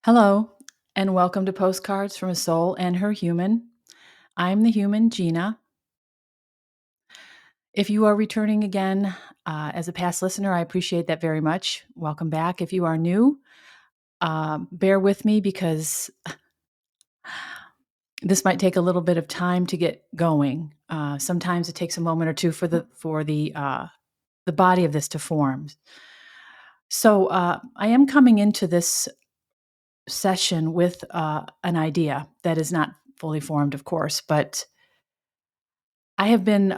Hello, and welcome to Postcards from a Soul and Her Human. I'm the human, Gina. If you are returning again as a past listener, I appreciate that very much. Welcome back. If you are new, bear with me because this might take a little bit of time to get going. Sometimes it takes a moment or two for the body of this to form. So I am coming into this session with an idea that is not fully formed, of course, but I have been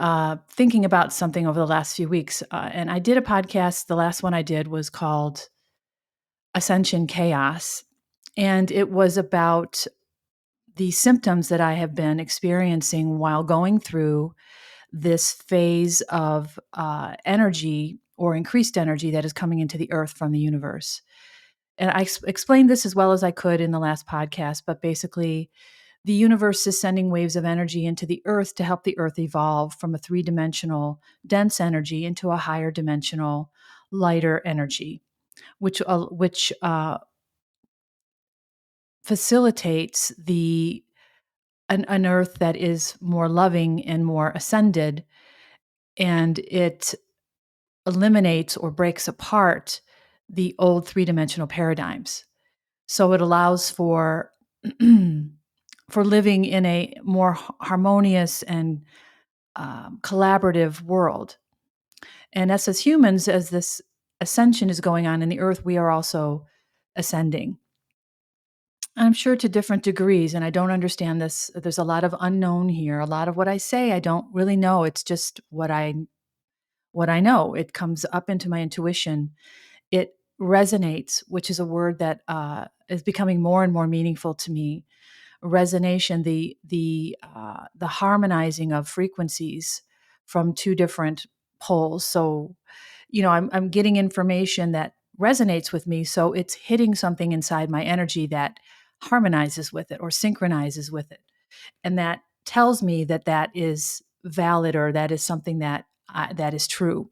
thinking about something over the last few weeks, and I did a podcast. The last one I did was called Ascension Chaos, and it was about the symptoms that I have been experiencing while going through this phase of energy or increased energy that is coming into the earth from the universe. And I explained this as well as I could in the last podcast, but basically, the universe is sending waves of energy into the earth to help the earth evolve from a three-dimensional dense energy into a higher dimensional lighter energy, which facilitates an earth that is more loving and more ascended, and it eliminates or breaks apart the old three-dimensional paradigms. So it allows for for living in a more harmonious and collaborative world. And us as humans, as this ascension is going on in the earth, we are also ascending. I'm sure to different degrees, and I don't understand this. There's a lot of unknown here. A lot of what I say, I don't really know. It's just what I know. It comes up into my intuition. It resonates, which is a word that is becoming more and more meaningful to me. Resonation, the harmonizing of frequencies from two different poles. So, I'm getting information that resonates with me, so it's hitting something inside my energy that harmonizes with it or synchronizes with it, and that tells me that that is valid or that is something that is true.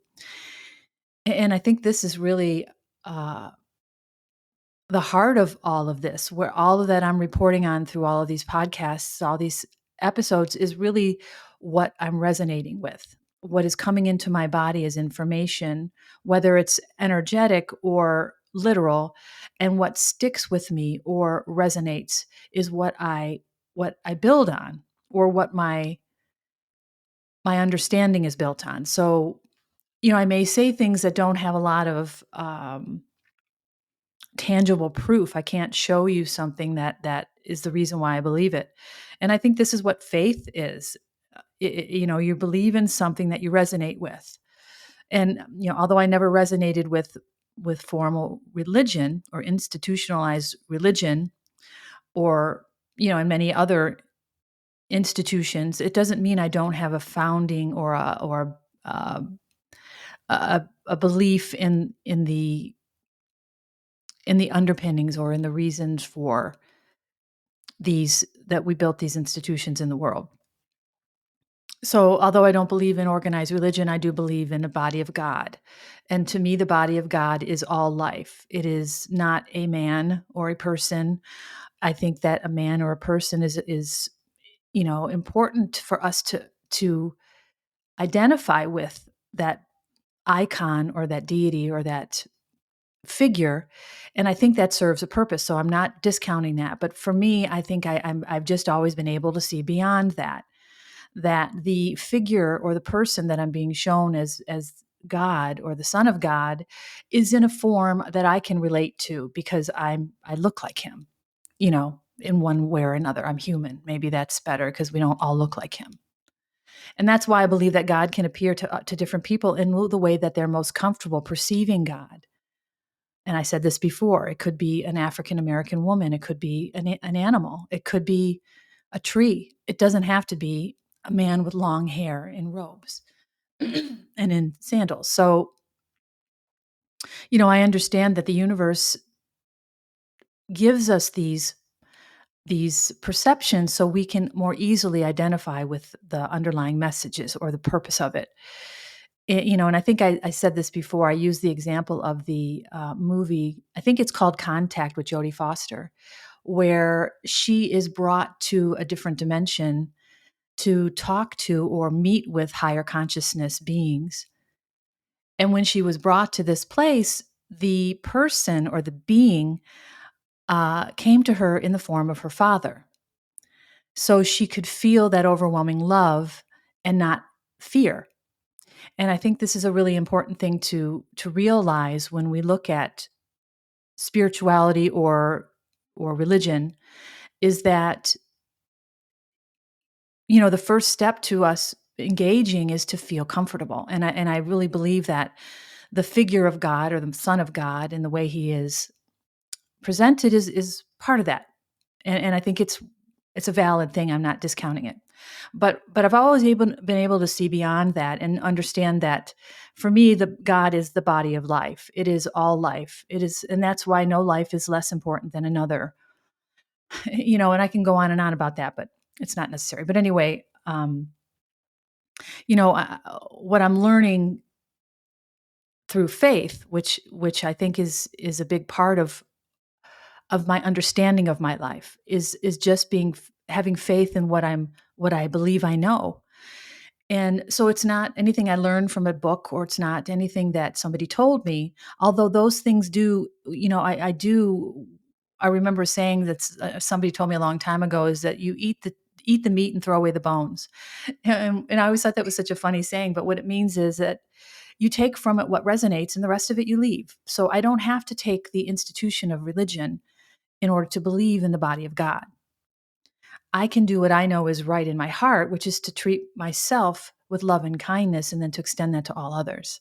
And I think this is really uh, the heart of all of this, where all of that I'm reporting on through all of these podcasts, all these episodes, is really what I'm resonating with. What is coming into my body is information, whether it's energetic or literal, and what sticks with me or resonates is what I build on, or what my understanding is built on. So, I may say things that don't have a lot of tangible proof. I can't show you something that is the reason why I believe it. And I think this is what faith is. You believe in something that you resonate with. And although I never resonated with formal religion or institutionalized religion, or in many other institutions, it doesn't mean I don't have a founding or a belief in the underpinnings or in the reasons for these that we built these institutions in the world. So, although I don't believe in organized religion, I do believe in a body of God. And to me, the body of God is all life. It is not a man or a person. I think that a man or a person is important for us to identify with that icon or that deity or that figure, and I think that serves a purpose. So I'm not discounting that, but for me, I think I've just always been able to see beyond that. That the figure or the person that I'm being shown as God or the Son of God is in a form that I can relate to because I look like him, in one way or another. I'm human. Maybe that's better because we don't all look like him. And that's why I believe that God can appear to different people in the way that they're most comfortable perceiving God. And I said this before, it could be an African American woman, it could be an animal, it could be a tree. It doesn't have to be a man with long hair in robes and in sandals. So, I understand that the universe gives us these perceptions so we can more easily identify with the underlying messages or the purpose of it. And I think I said this before. I used the example of the movie. I think it's called Contact with Jodie Foster, where she is brought to a different dimension to talk to or meet with higher consciousness beings. And when she was brought to this place, the person or the being came to her in the form of her father. So she could feel that overwhelming love and not fear. And I think this is a really important thing to realize when we look at spirituality or religion, is that the first step to us engaging is to feel comfortable. And I really believe that the figure of God or the Son of God and the way he is presented is part of that. And I think it's a valid thing. I'm not discounting it. But I've always been able to see beyond that and understand that for me, the God is the body of life. It is all life. It is, and that's why no life is less important than another. And I can go on and on about that, but it's not necessary. But anyway, what I'm learning through faith, which I think is a big part of my understanding of my life, is just having faith in what I believe I know. And so it's not anything I learned from a book, or it's not anything that somebody told me, although those things do, I remember saying that somebody told me a long time ago, is that you eat the meat and throw away the bones. And I always thought that was such a funny saying, but what it means is that you take from it what resonates and the rest of it you leave. So I don't have to take the institution of religion in order to believe in the body of God. I can do what I know is right in my heart, which is to treat myself with love and kindness, and then to extend that to all others.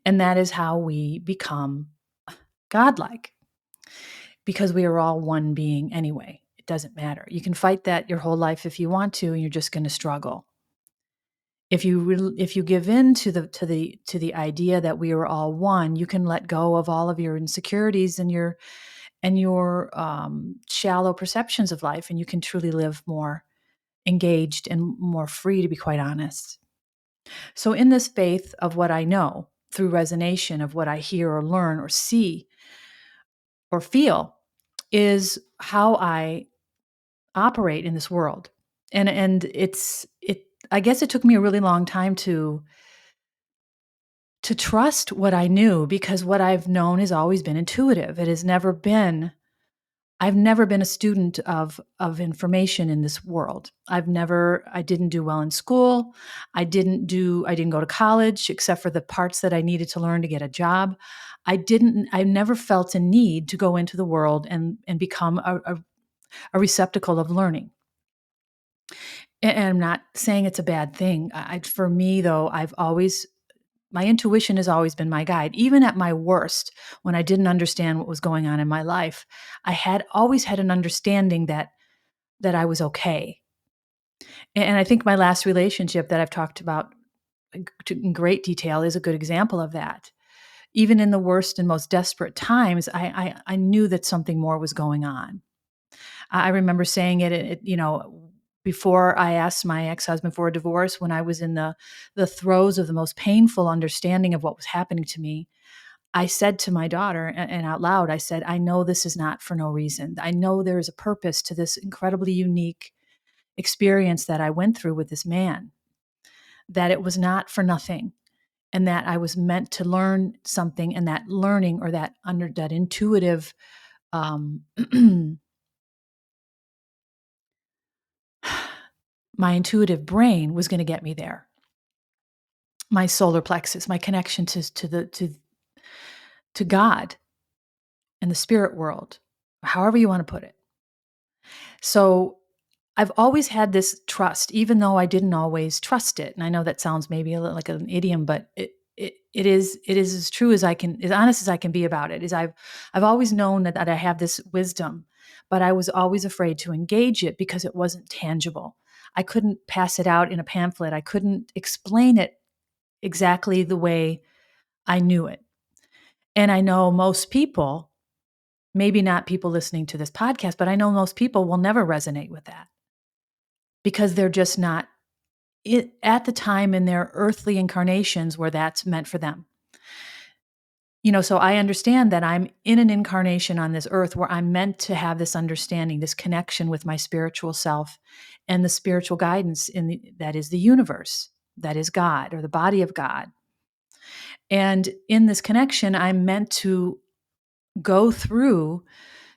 And that is how we become godlike, because we are all one being anyway. It doesn't matter. You can fight that your whole life if you want to, and you're just going to struggle. If you give in to the idea that we are all one, you can let go of all of your insecurities and your shallow perceptions of life, and you can truly live more engaged and more free, to be quite honest. So in this faith of what I know through resonation of what I hear or learn or see or feel is how I operate in this world. And I guess it took me a really long time to trust what I knew, because what I've known has always been intuitive. I've never been a student of information in this world. I didn't do well in school. I didn't go to college except for the parts that I needed to learn to get a job. I never felt a need to go into the world and become a receptacle of learning. And I'm not saying it's a bad thing. For me though, my intuition has always been my guide. Even at my worst, when I didn't understand what was going on in my life, I had always had an understanding that I was okay. And I think my last relationship that I've talked about in great detail is a good example of that. Even in the worst and most desperate times, I knew that something more was going on. I remember saying before I asked my ex-husband for a divorce, when I was in the throes of the most painful understanding of what was happening to me, I said to my daughter, and out loud, I said, I know this is not for no reason. I know there is a purpose to this incredibly unique experience that I went through with this man, that it was not for nothing, and that I was meant to learn something, and that learning, or that intuitive my intuitive brain was going to get me there. My solar plexus, my connection to God and the spirit world, however you want to put it. So I've always had this trust, even though I didn't always trust it. And I know that sounds maybe a little like an idiom, but it is as true as I can, as honest as I can be about it. Is I've always known that I have this wisdom, but I was always afraid to engage it because it wasn't tangible. I couldn't pass it out in a pamphlet. I couldn't explain it exactly the way I knew it. And I know most people, maybe not people listening to this podcast, but I know most people will never resonate with that, because they're just not at the time in their earthly incarnations where that's meant for them. So I understand that I'm in an incarnation on this earth where I'm meant to have this understanding, this connection with my spiritual self and the spiritual guidance that is the universe, that is God or the body of God. And in this connection, I'm meant to go through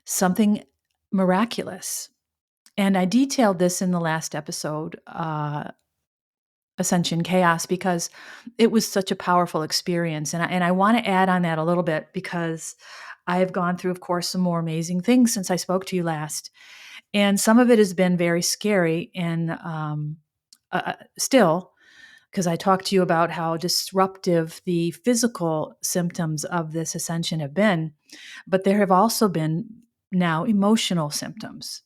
something miraculous. And I detailed this in the last episode, Ascension Chaos, because it was such a powerful experience. And I want to add on that a little bit because I have gone through, of course, some more amazing things since I spoke to you last. And some of it has been very scary and still, because I talked to you about how disruptive the physical symptoms of this ascension have been. But there have also been now emotional symptoms.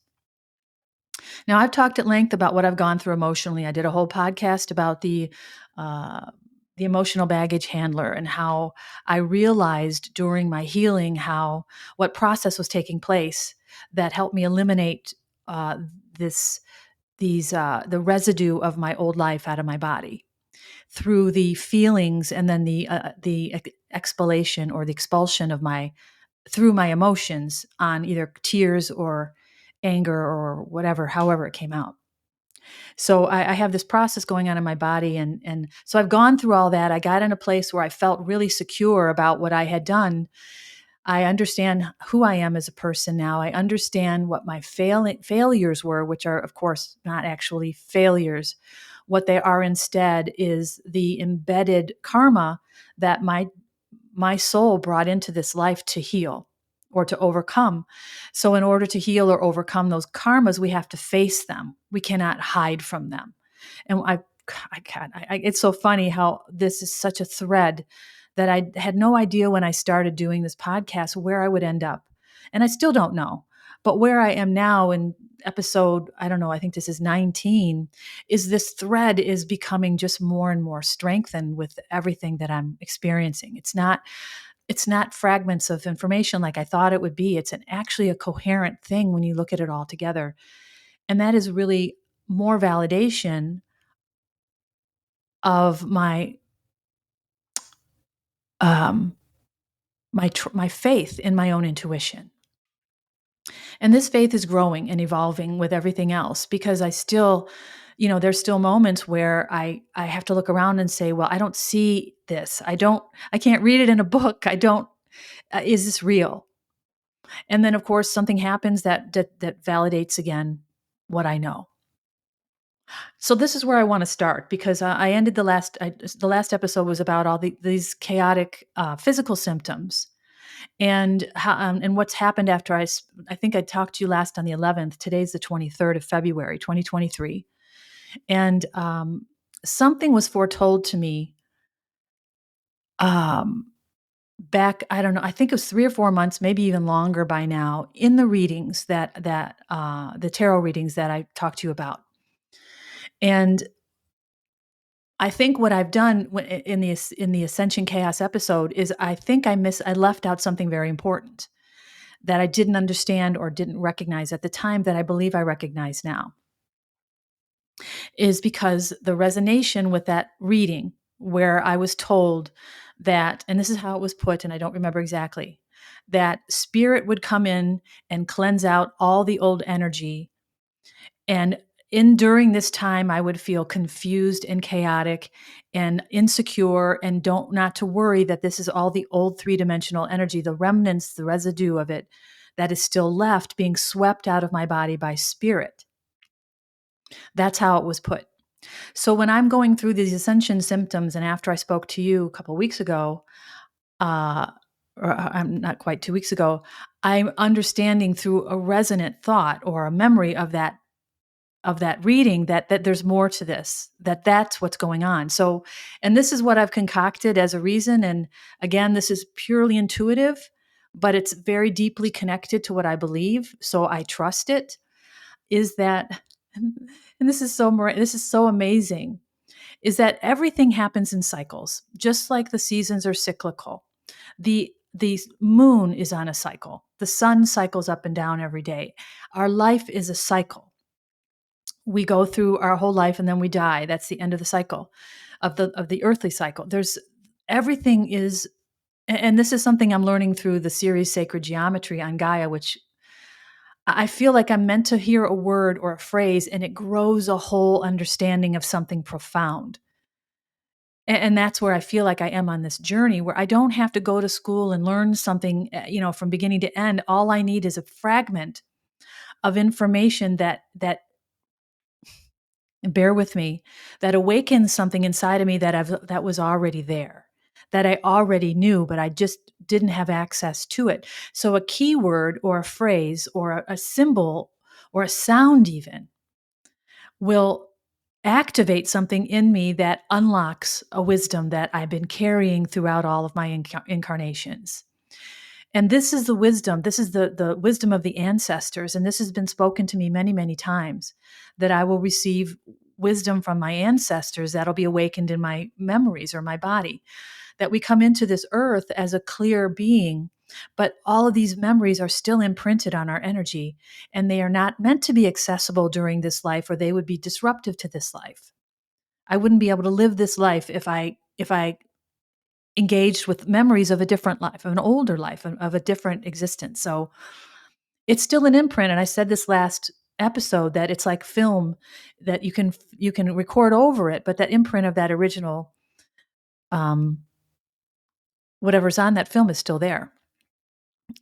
Now, I've talked at length about what I've gone through emotionally. I did a whole podcast about the emotional baggage handler and how I realized during my healing what process was taking place that helped me eliminate this the residue of my old life out of my body through the feelings and then the expulsion or the expulsion of through my emotions on either tears or anger or whatever, however it came out. So I have this process going on in my body. And so I've gone through all that. I got in a place where I felt really secure about what I had done. I understand who I am as a person now. I understand what my failures were, which are, of course, not actually failures. What they are instead is the embedded karma that my soul brought into this life to heal or to overcome. So in order to heal or overcome those karmas, we have to face them. We cannot hide from them. And it's so funny how this is such a thread that I had no idea when I started doing this podcast where I would end up. And I still don't know. But where I am now in episode, I don't know, I think this is 19, is this thread is becoming just more and more strengthened with everything that I'm experiencing. It's not fragments of information like I thought it would be. It's actually a coherent thing when you look at it all together. And that is really more validation of um, my faith in my own intuition. And this faith is growing and evolving with everything else because I still, there's still moments where I have to look around and say, well, I don't see this. I can't read it in a book. Is this real? And then of course something happens that validates again what I know. So this is where I want to start because I ended the last episode was about all these chaotic physical symptoms and and what's happened after I think I talked to you last on the 11th. Today's the 23rd of February, 2023. And something was foretold to me back, I don't know, I think it was 3 or 4 months, maybe even longer by now, in the readings the tarot readings that I talked to you about. And I think what I've done in the Ascension Chaos episode is I think I left out something very important that I didn't understand or didn't recognize at the time that I believe I recognize now. Is because the resonation with that reading where I was told that, and this is how it was put, and I don't remember exactly, that spirit would come in and cleanse out all the old energy. And during this time, I would feel confused and chaotic and insecure and not to worry that this is all the old three-dimensional energy, the remnants, the residue of it that is still left being swept out of my body by spirit. That's how it was put. So when I'm going through these ascension symptoms, and after I spoke to you a couple of weeks ago, or I'm not quite 2 weeks ago, I'm understanding through a resonant thought or a memory of that reading that there's more to this, that's what's going on. So, and this is what I've concocted as a reason. And again, this is purely intuitive, but it's very deeply connected to what I believe. So I trust it. Is that, and this is so amazing, is that everything happens in cycles, just like the seasons are cyclical. The moon is on a cycle. The sun cycles up and down every day. Our life is a cycle. We go through our whole life and then we die. That's the end of the cycle, of the earthly cycle. There's everything is, and this is something I'm learning through the series Sacred Geometry on Gaia, which I feel like I'm meant to hear a word or a phrase and it grows a whole understanding of something profound. And that's where I feel like I am on this journey, where I don't have to go to school and learn something, from beginning to end. All I need is a fragment of information that bear with me, that awakens something inside of me that was already there, that I already knew, but I just didn't have access to it. So a keyword or a phrase or a symbol or a sound even will activate something in me that unlocks a wisdom that I've been carrying throughout all of my incarnations. And this is the wisdom. This is the wisdom of the ancestors. And this has been spoken to me many, many times, that I will receive wisdom from my ancestors that'll be awakened in my memories or my body. That we come into this earth as a clear being, but all of these memories are still imprinted on our energy, and they are not meant to be accessible during this life, or they would be disruptive to this life. I wouldn't be able to live this life if I engaged with memories of a different life, of an older life, of a different existence. So it's still an imprint. And I said this last episode, that it's like film, that you can record over it, but that imprint of that original, whatever's on that film is still there.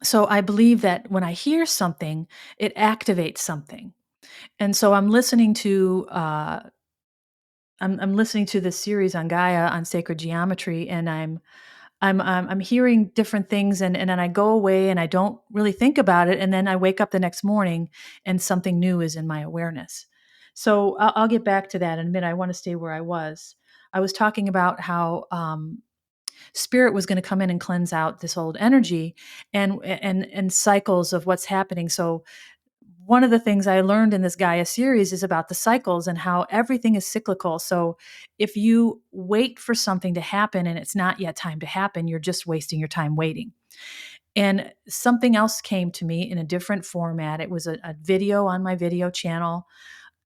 So I believe that when I hear something, it activates something. And so I'm listening to this series on Gaia on sacred geometry, and I'm hearing different things, and then I go away and I don't really think about it, and then I wake up the next morning and something new is in my awareness. So I'll get back to that in a minute. I want to stay where I was. I was talking about how spirit was going to come in and cleanse out this old energy and cycles of what's happening. So one of the things I learned in this Gaia series is about the cycles and how everything is cyclical. So if you wait for something to happen and it's not yet time to happen, you're just wasting your time waiting. And something else came to me in a different format. It was a video on my video channel,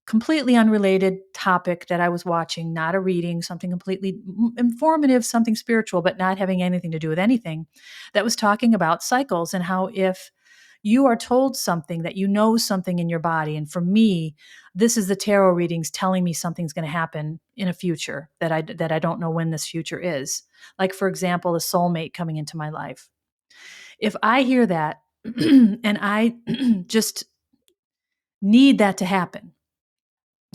completely unrelated topic that I was watching, not a reading, something completely informative, something spiritual, but not having anything to do with anything, that was talking about cycles and how if you are told something, that you know something in your body. And for me, this is the tarot readings telling me something's going to happen in a future that I don't know when this future is. Like, for example, a soulmate coming into my life. If I hear that and I just need that to happen,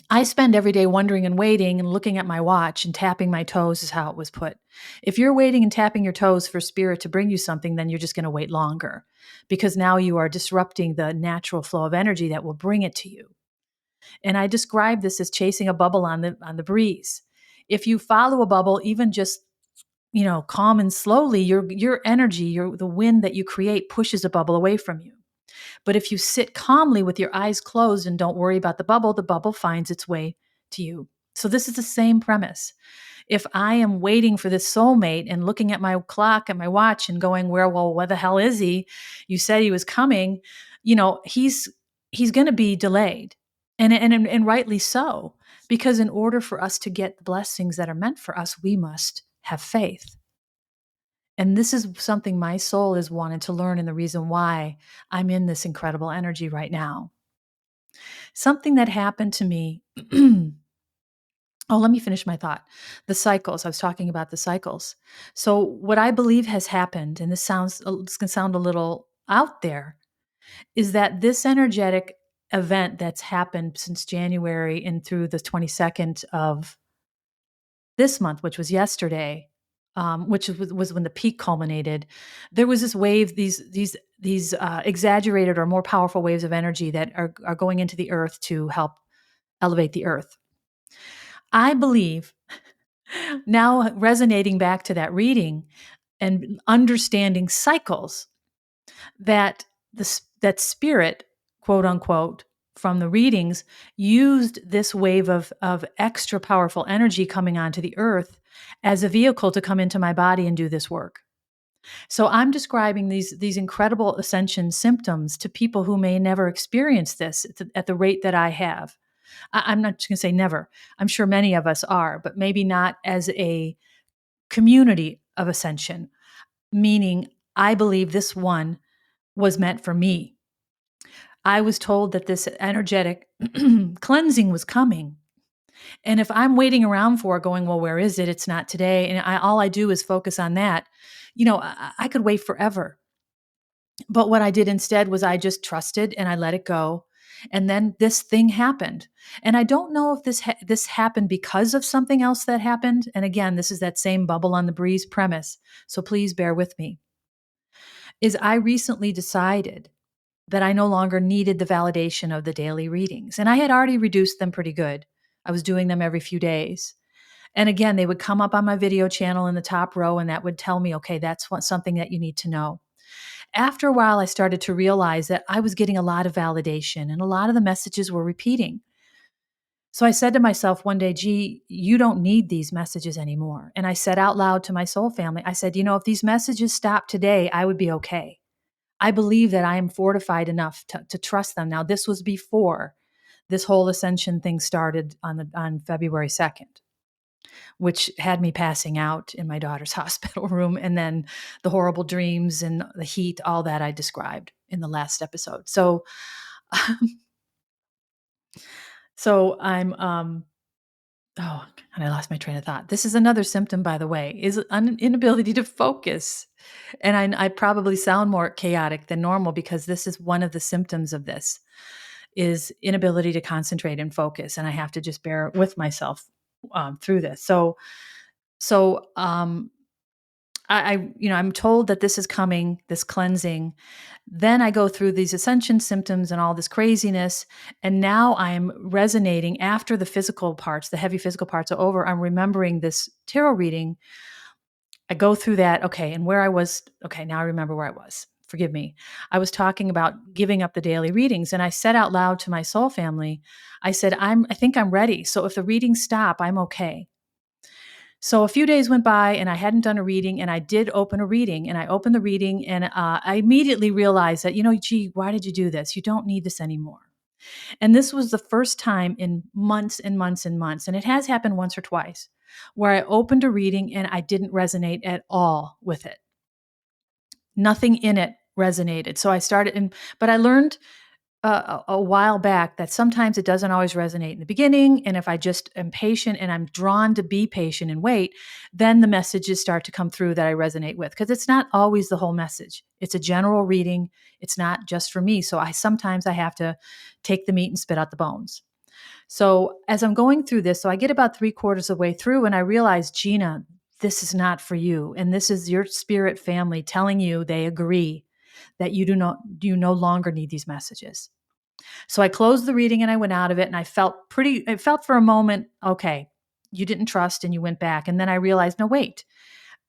I spend every day wondering and waiting and looking at my watch and tapping my toes, is how it was put. If you're waiting and tapping your toes for spirit to bring you something, then you're just going to wait longer, because now you are disrupting the natural flow of energy that will bring it to you. And I describe this as chasing a bubble on the breeze. If you follow a bubble, even just calm and slowly, your energy, the wind that you create pushes a bubble away from you. But if you sit calmly with your eyes closed and don't worry about the bubble finds its way to you. So this is the same premise. If I am waiting for this soulmate and looking at my clock and my watch and going, where the hell is he? You said he was coming. He's going to be delayed, and rightly so, because in order for us to get the blessings that are meant for us, we must have faith. And this is something my soul has wanted to learn, and the reason why I'm in this incredible energy right now. Something that happened to me. Oh, let me finish my thought. The cycles. I was talking about the cycles. So what I believe has happened, and this can sound a little out there, is that this energetic event that's happened since January and through the 22nd of this month, which was yesterday, which was when the peak culminated. There was this wave, these exaggerated or more powerful waves of energy that are going into the earth to help elevate the earth. I believe, now resonating back to that reading and understanding cycles, that that spirit, quote unquote, from the readings, used this wave of extra powerful energy coming onto the earth as a vehicle to come into my body and do this work. So I'm describing these incredible ascension symptoms to people who may never experience this at the rate that I have. I'm not going to say never. I'm sure many of us are, but maybe not as a community of ascension, meaning I believe this one was meant for me. I was told that this energetic cleansing was coming. And if I'm waiting around for it, going, well, where is it? It's not today. And all I do is focus on that. I could wait forever. But what I did instead was I just trusted and I let it go. And then this thing happened. And I don't know if this happened because of something else that happened. And again, this is that same bubble on the breeze premise. So please bear with me. Is I recently decided that I no longer needed the validation of the daily readings. And I had already reduced them pretty good. I was doing them every few days. And again, they would come up on my video channel in the top row, and that would tell me, okay, that's something that you need to know. After a while, I started to realize that I was getting a lot of validation and a lot of the messages were repeating. So I said to myself one day, gee, you don't need these messages anymore. And I said out loud to my soul family, I said, if these messages stopped today, I would be okay. I believe that I am fortified enough to trust them. Now, this was before this whole ascension thing started on February 2nd, which had me passing out in my daughter's hospital room, and then the horrible dreams and the heat, all that I described in the last episode. So I'm and I lost my train of thought. This is another symptom, by the way, is an inability to focus. And I probably sound more chaotic than normal because this is one of the symptoms of this is inability to concentrate and focus. And I have to just bear with myself through this. So I'm told that this is coming, this cleansing. Then I go through these ascension symptoms and all this craziness. And now I'm resonating after the physical parts, the heavy physical parts are over. I'm remembering this tarot reading. I go through that. Okay. And where I was, okay, now I remember where I was. Forgive me. I was talking about giving up the daily readings. And I said out loud to my soul family, I said, I think I'm ready. So if the readings stop, I'm okay. So a few days went by and I hadn't done a reading, and I did open a reading, and I opened the reading, and I immediately realized that, gee, why did you do this? You don't need this anymore. And this was the first time in months and months and months, and it has happened once or twice, where I opened a reading and I didn't resonate at all with it. Nothing in it resonated. So I started, but I learned a while back that sometimes it doesn't always resonate in the beginning. And if I just am patient and I'm drawn to be patient and wait, then the messages start to come through that I resonate with, because it's not always the whole message. It's a general reading. It's not just for me. So sometimes I have to take the meat and spit out the bones. So as I'm going through this, so I get about 3/4 of the way through and I realize, Gina, this is not for you. And this is your spirit family telling you they agree that you no longer need these messages. So I closed the reading and I went out of it, and it felt for a moment, okay, you didn't trust and you went back. And then I realized, no, wait,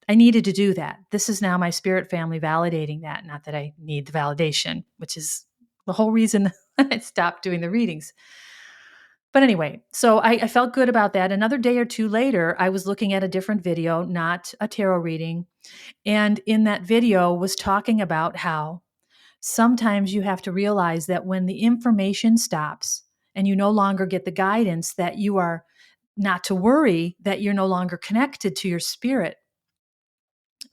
I needed to do that. This is now my spirit family validating that. Not that I need the validation, which is the whole reason I stopped doing the readings. But anyway, so I felt good about that. Another day or two later, I was looking at a different video, not a tarot reading. And in that video was talking about how sometimes you have to realize that when the information stops and you no longer get the guidance, that you are not to worry that you're no longer connected to your spirit,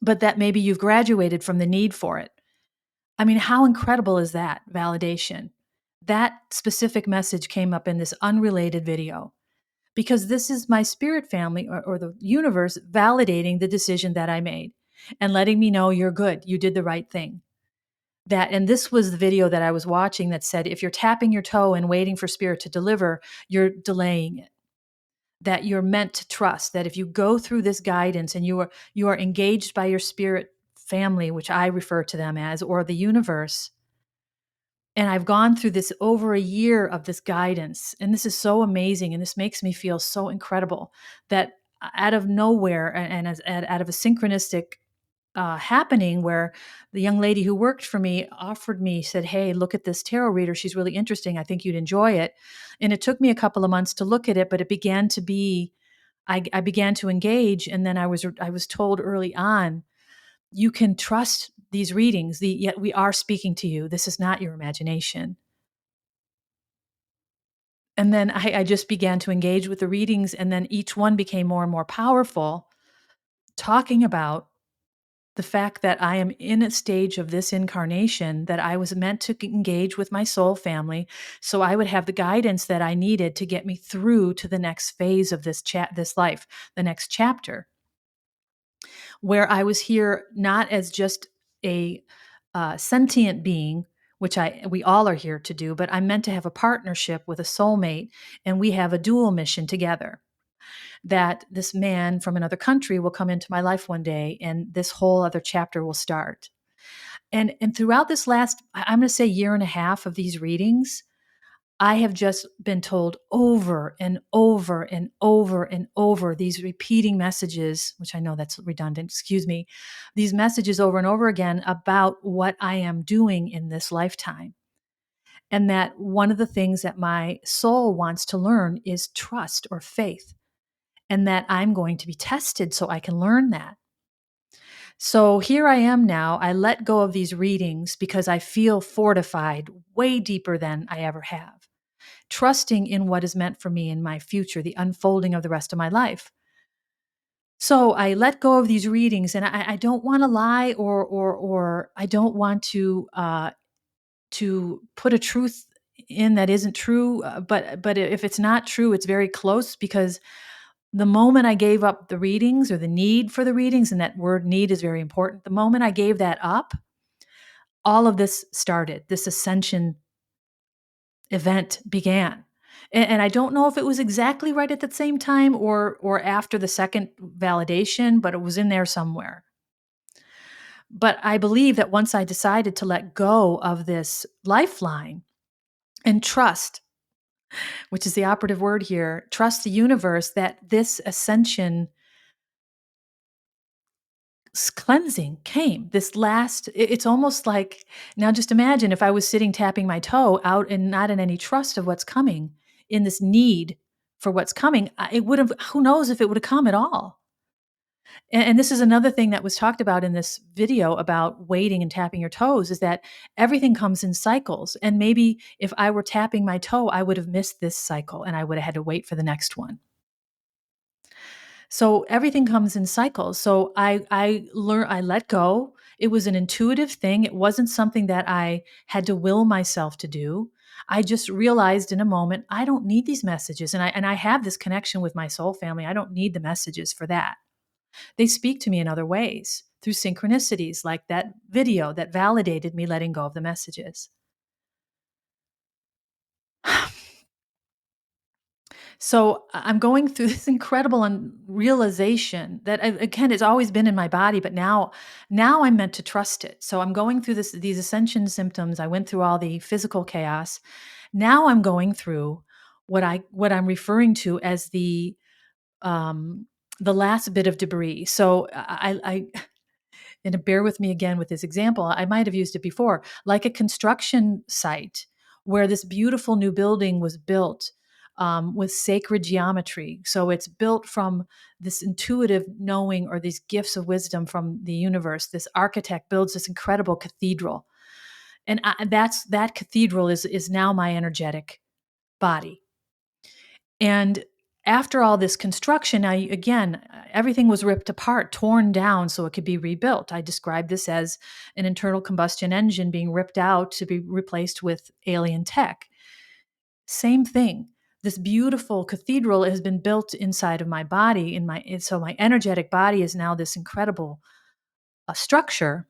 but that maybe you've graduated from the need for it. I mean, how incredible is that validation? That specific message came up in this unrelated video because this is my spirit family or the universe validating the decision that I made and letting me know you're good. You did the right thing. And this was the video that I was watching that said, if you're tapping your toe and waiting for spirit to deliver, you're delaying it. That you're meant to trust that if you go through this guidance and you are engaged by your spirit family, which I refer to them as, or the universe. And I've gone through this over a year of this guidance, and this is so amazing. And this makes me feel so incredible that out of nowhere and out of a synchronistic happening where the young lady who worked for me said, hey, look at this tarot reader. She's really interesting. I think you'd enjoy it. And it took me a couple of months to look at it, but it began to be, I began to engage. And then I was told early on, you can trust these readings. Yet we are speaking to you. This is not your imagination. And then I just began to engage with the readings, and then each one became more and more powerful, talking about the fact that I am in a stage of this incarnation that I was meant to engage with my soul family, so I would have the guidance that I needed to get me through to the next phase of this life, the next chapter, where I was here not as just a sentient being, which we all are here to do, but I'm meant to have a partnership with a soulmate, and we have a dual mission together. That this man from another country will come into my life one day, and this whole other chapter will start. And throughout this last, I'm going to say, year and a half of these readings, I have just been told over and over and over and over these repeating messages, which I know that's redundant, excuse me, these messages over and over again about what I am doing in this lifetime. And that one of the things that my soul wants to learn is trust or faith, and that I'm going to be tested so I can learn that. So here I am now. I let go of these readings because I feel fortified way deeper than I ever have, trusting in what is meant for me in my future, the unfolding of the rest of my life. So I let go of these readings, and I don't want to lie, or I don't want to put a truth in that isn't true. But if it's not true, it's very close, because the moment I gave up the readings, or the need for the readings, and that word need is very important, the moment I gave that up, all of this started. This ascension event began. And I don't know if it was exactly right at the same time, or after the second validation, but it was in there somewhere. But I believe that once I decided to let go of this lifeline and trust, which is the operative word here, trust the universe, that this ascension cleansing came. This last, it's almost like, now just imagine if I was sitting tapping my toe out and not in any trust of what's coming, in this need for what's coming, it would have, who knows if it would have come at all. And this is another thing that was talked about in this video about waiting and tapping your toes, is that everything comes in cycles. And maybe if I were tapping my toe, I would have missed this cycle and I would have had to wait for the next one. So everything comes in cycles. So I let go. It was an intuitive thing. It wasn't something that I had to will myself to do. I just realized in a moment, I don't need these messages. And I have this connection with my soul family. I don't need the messages for that. They speak to me in other ways, through synchronicities, like that video that validated me letting go of the messages. So I'm going through this incredible realization that, again, it's always been in my body, but now I'm meant to trust it. So I'm going through these ascension symptoms. I went through all the physical chaos. Now I'm going through what I'm referring to as the last bit of debris. So I and bear with me again with this example. I might have used it before, like a construction site where this beautiful new building was built, with sacred geometry. So it's built from this intuitive knowing, or these gifts of wisdom from the universe. This architect builds this incredible cathedral. And that cathedral is now my energetic body. And after all this construction, everything was ripped apart, torn down so it could be rebuilt. I described this as an internal combustion engine being ripped out to be replaced with alien tech. Same thing. This beautiful cathedral has been built inside of my body, so my energetic body is now this incredible structure.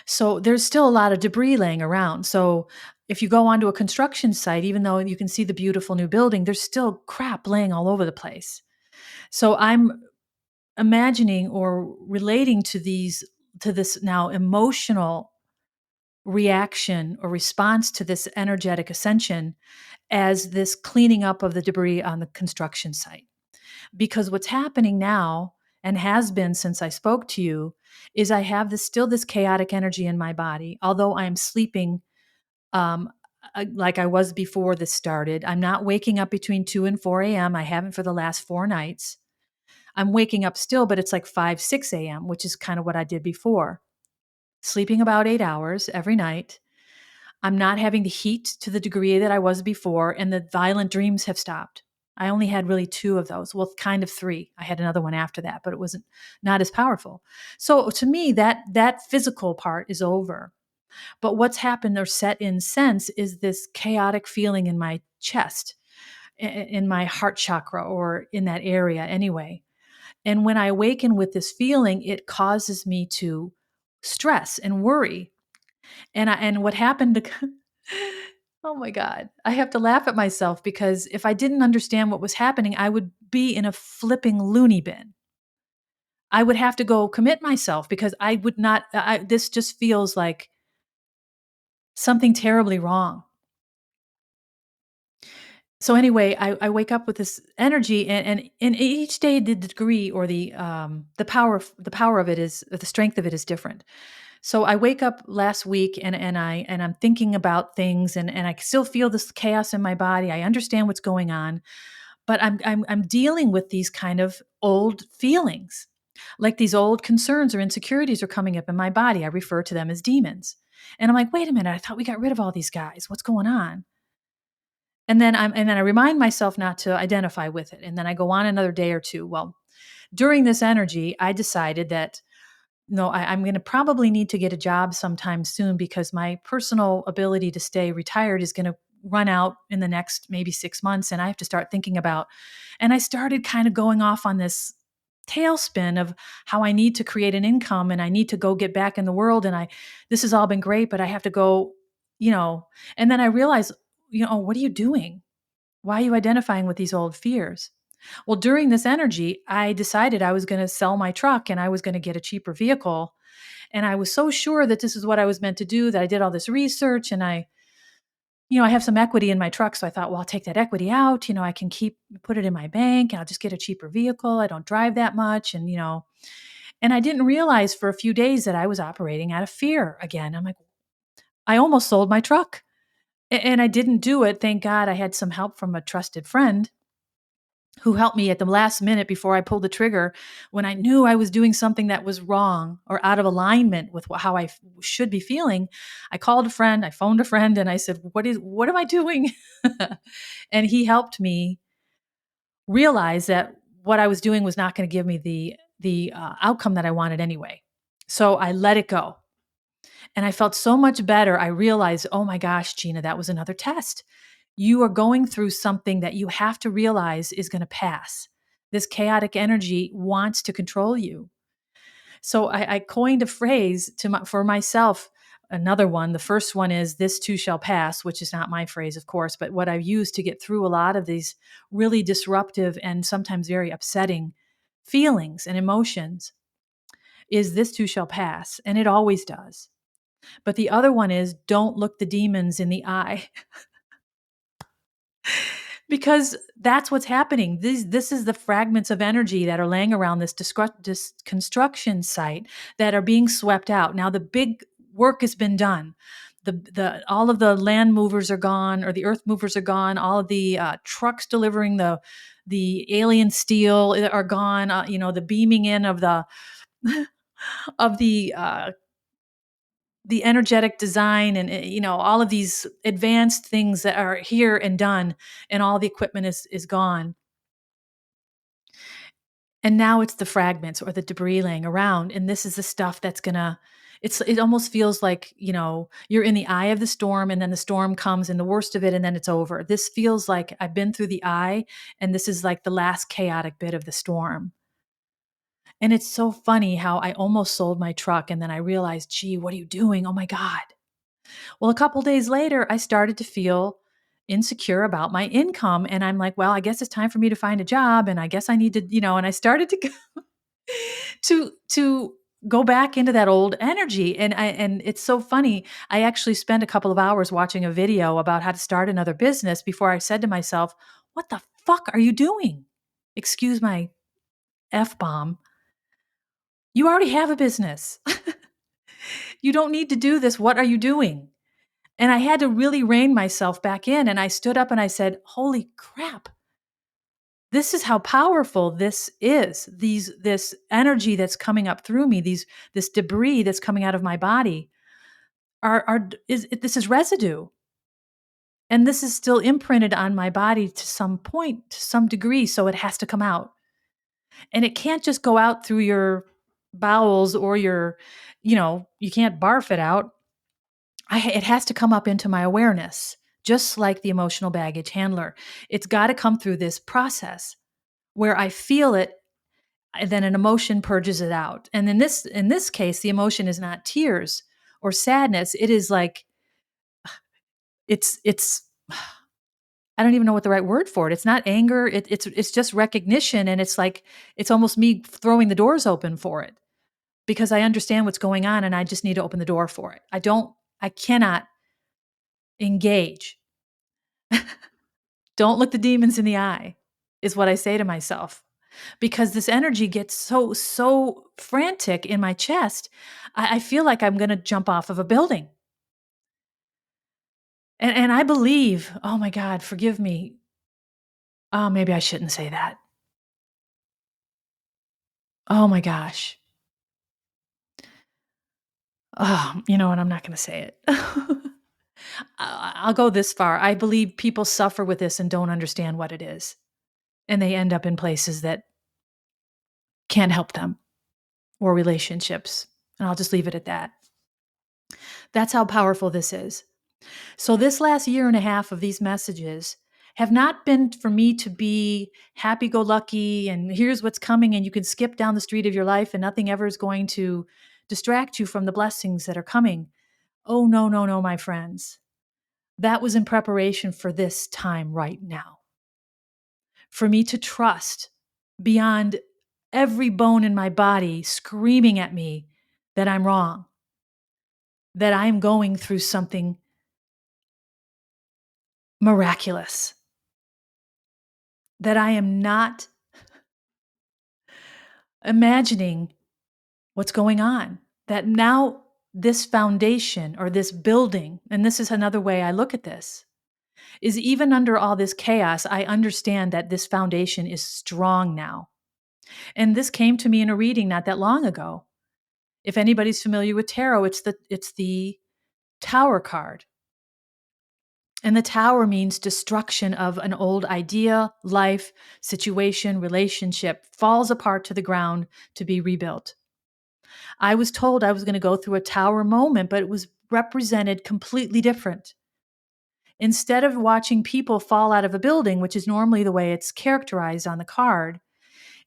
So there's still a lot of debris laying around. So if you go onto a construction site, even though you can see the beautiful new building, there's still crap laying all over the place. So I'm imagining or relating to this now emotional reaction or response to this energetic ascension as this cleaning up of the debris on the construction site. Because what's happening now, and has been since I spoke to you, is I have this chaotic energy in my body. Although I am sleeping um, like I was before this started, I'm not waking up between 2 and 4 a.m. I haven't for the last 4 nights. I'm waking up still, but it's like 5, 6 a.m., which is kind of what I did before. Sleeping about 8 hours every night. I'm not having the heat to the degree that I was before, and the violent dreams have stopped. I only had really 2 of those. Well, kind of 3. I had another one after that, but it wasn't not as powerful. So to me, that physical part is over. But what's happened or set in sense is this chaotic feeling in my chest, in my heart chakra, or in that area anyway. And when I awaken with this feeling, it causes me to stress and worry. And what happened oh my God. I have to laugh at myself because if I didn't understand what was happening, I would be in a flipping loony bin. I would have to go commit myself because I would not this just feels like something terribly wrong. So anyway, I wake up with this energy, and each day the degree or the power of it is, the strength of it is different. So I wake up last week, and I'm thinking about things, and I still feel this chaos in my body. I understand what's going on, but I'm dealing with these kind of old feelings. Like these old concerns or insecurities are coming up in my body. I refer to them as demons. And I'm like, "Wait a minute, I thought we got rid of all these guys. What's going on?" And then I remind myself not to identify with it. And then I go on another day or two. Well, during this energy, I decided that no, I'm going to probably need to get a job sometime soon because my personal ability to stay retired is going to run out in the next maybe 6 months. And I have to start thinking about, and I started kind of going off on this tailspin of how I need to create an income and I need to go get back in the world. And this has all been great, but I have to go, you know, and then I realized, what are you doing? Why are you identifying with these old fears? Well, during this energy, I decided I was going to sell my truck and I was going to get a cheaper vehicle. And I was so sure that this is what I was meant to do that I did all this research, and I have some equity in my truck. So I thought, well, I'll take that equity out. I can put it in my bank and I'll just get a cheaper vehicle. I don't drive that much. And I didn't realize for a few days that I was operating out of fear again. I'm like, I almost sold my truck. And I didn't do it. Thank God I had some help from a trusted friend who helped me at the last minute before I pulled the trigger when I knew I was doing something that was wrong or out of alignment with how I should be feeling. I called a friend, I phoned a friend, and I said, what am I doing? And he helped me realize that what I was doing was not going to give me the outcome that I wanted anyway. So I let it go. And I felt so much better. I realized, oh my gosh, Gina, that was another test. You are going through something that you have to realize is going to pass. This chaotic energy wants to control you. So I coined a phrase for myself. Another one. The first one is "This too shall pass," which is not my phrase, of course, but what I've used to get through a lot of these really disruptive and sometimes very upsetting feelings and emotions is "This too shall pass," and it always does. But the other one is "Don't look the demons in the eye." Because that's what's happening. This is the fragments of energy that are laying around this construction site that are being swept out. Now the big work has been done. The all of the land movers are gone, or the earth movers are gone. All of the trucks delivering the alien steel are gone. The beaming in of the of the energetic design, and all of these advanced things that are here and done, and all the equipment is gone. And now it's the fragments or the debris laying around, and this is the stuff that's gonna it almost feels like, you're in the eye of the storm, and then the storm comes and the worst of it, and then it's over. This feels like I've been through the eye, and this is like the last chaotic bit of the storm. And it's so funny how I almost sold my truck, and then I realized, gee, what are you doing? Oh my God. Well, a couple days later, I started to feel insecure about my income. And I'm like, well, I guess it's time for me to find a job. And I guess I need to, and I started to go, to go back into that old energy. And it's so funny. I actually spent a couple of hours watching a video about how to start another business before I said to myself, what the fuck are you doing? Excuse my F bomb. You already have a business. You don't need to do this. What are you doing? And I had to really rein myself back in. And I stood up and I said, holy crap. This is how powerful this is. This energy that's coming up through me, this debris that's coming out of my body. this is residue. And this is still imprinted on my body to some point, to some degree, so it has to come out. And it can't just go out through your bowels or you can't barf it out. It has to come up into my awareness, just like the emotional baggage handler. It's got to come through this process where I feel it, and then an emotion purges it out. And in this case, the emotion is not tears or sadness. It is like it's I don't even know what the right word for it. It's not anger. It's just recognition, and it's like it's almost me throwing the doors open for it because I understand what's going on, and I just need to open the door for it. I cannot engage. Don't look the demons in the eye, is what I say to myself, because this energy gets so frantic in my chest. I feel like I'm going to jump off of a building, and I believe. Oh my God, forgive me. Oh, maybe I shouldn't say that. Oh my gosh. Oh, you know what? I'm not going to say it. I'll go this far. I believe people suffer with this and don't understand what it is. And they end up in places that can't help them or relationships. And I'll just leave it at that. That's how powerful this is. So, this last year and a half of these messages have not been for me to be happy go lucky and here's what's coming and you can skip down the street of your life and nothing ever is going to distract you from the blessings that are coming. Oh, no, no, no, my friends. That was in preparation for this time right now. For me to trust beyond every bone in my body screaming at me that I'm wrong, that I'm going through something miraculous, that I am not imagining what's going on, that now this foundation or this building, and this is another way I look at this, is even under all this chaos, I understand that this foundation is strong now. And this came to me in a reading not that long ago. If anybody's familiar with tarot, it's the Tower card. And the tower means destruction of an old idea, life, situation, relationship falls apart to the ground to be rebuilt. I was told I was going to go through a tower moment, but it was represented completely different. Instead of watching people fall out of a building, which is normally the way it's characterized on the card,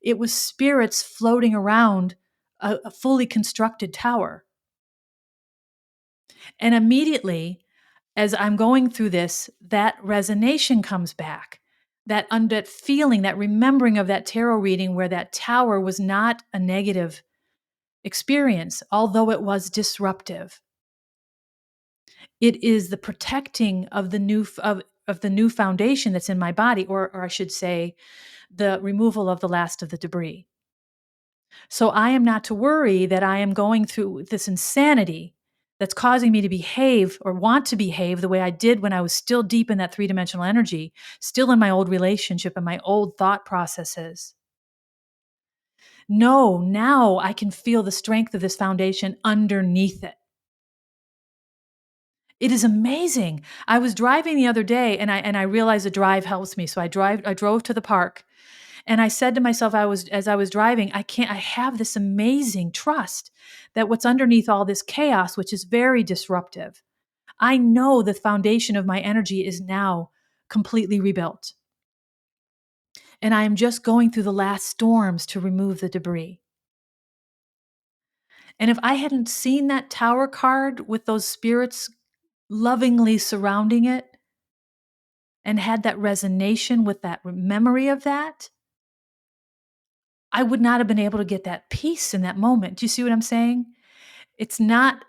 it was spirits floating around a fully constructed tower. And immediately, as I'm going through this, that resonation comes back. That feeling, that remembering of that tarot reading where that tower was not a negative experience, although it was disruptive. It is the protecting of the new foundation that's in my body, or I should say, the removal of the last of the debris. So I am not to worry that I am going through this insanity that's causing me to behave or want to behave the way I did when I was still deep in that three-dimensional energy, still in my old relationship and my old thought processes. No, now I can feel the strength of this foundation underneath it. It is amazing. I was driving the other day and I realized the drive helps me. So I drove to the park. And I said to myself, as I was driving, I have this amazing trust that what's underneath all this chaos, which is very disruptive, I know the foundation of my energy is now completely rebuilt. And I am just going through the last storms to remove the debris. And if I hadn't seen that tower card with those spirits lovingly surrounding it and had that resonation with that memory of that, I would not have been able to get that peace in that moment. Do you see what I'm saying? It's not,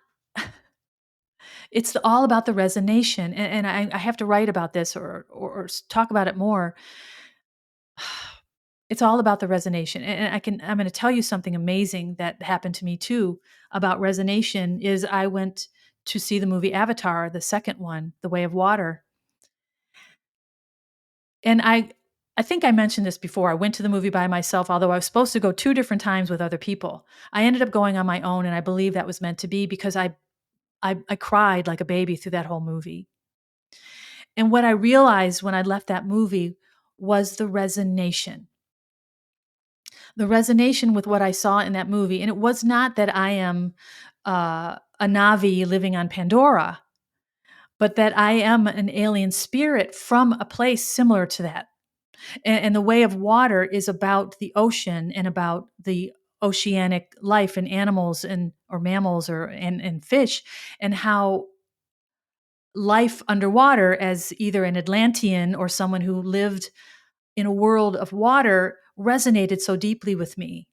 it's all about the resonation. And I have to write about this or talk about it more. It's all about the resonation. And I'm going to tell you something amazing that happened to me too about resonation is I went to see the movie Avatar, the second one, The Way of Water. And I think I mentioned this before. I went to the movie by myself, although I was supposed to go 2 different times with other people. I ended up going on my own, and I believe that was meant to be because I I cried like a baby through that whole movie. And what I realized when I left that movie was the resonation with what I saw in that movie. And it was not that I am a Navi living on Pandora, but that I am an alien spirit from a place similar to that. And the way of water is about the ocean and about the oceanic life and animals and or mammals or and fish, and how life underwater as either an Atlantean or someone who lived in a world of water resonated so deeply with me.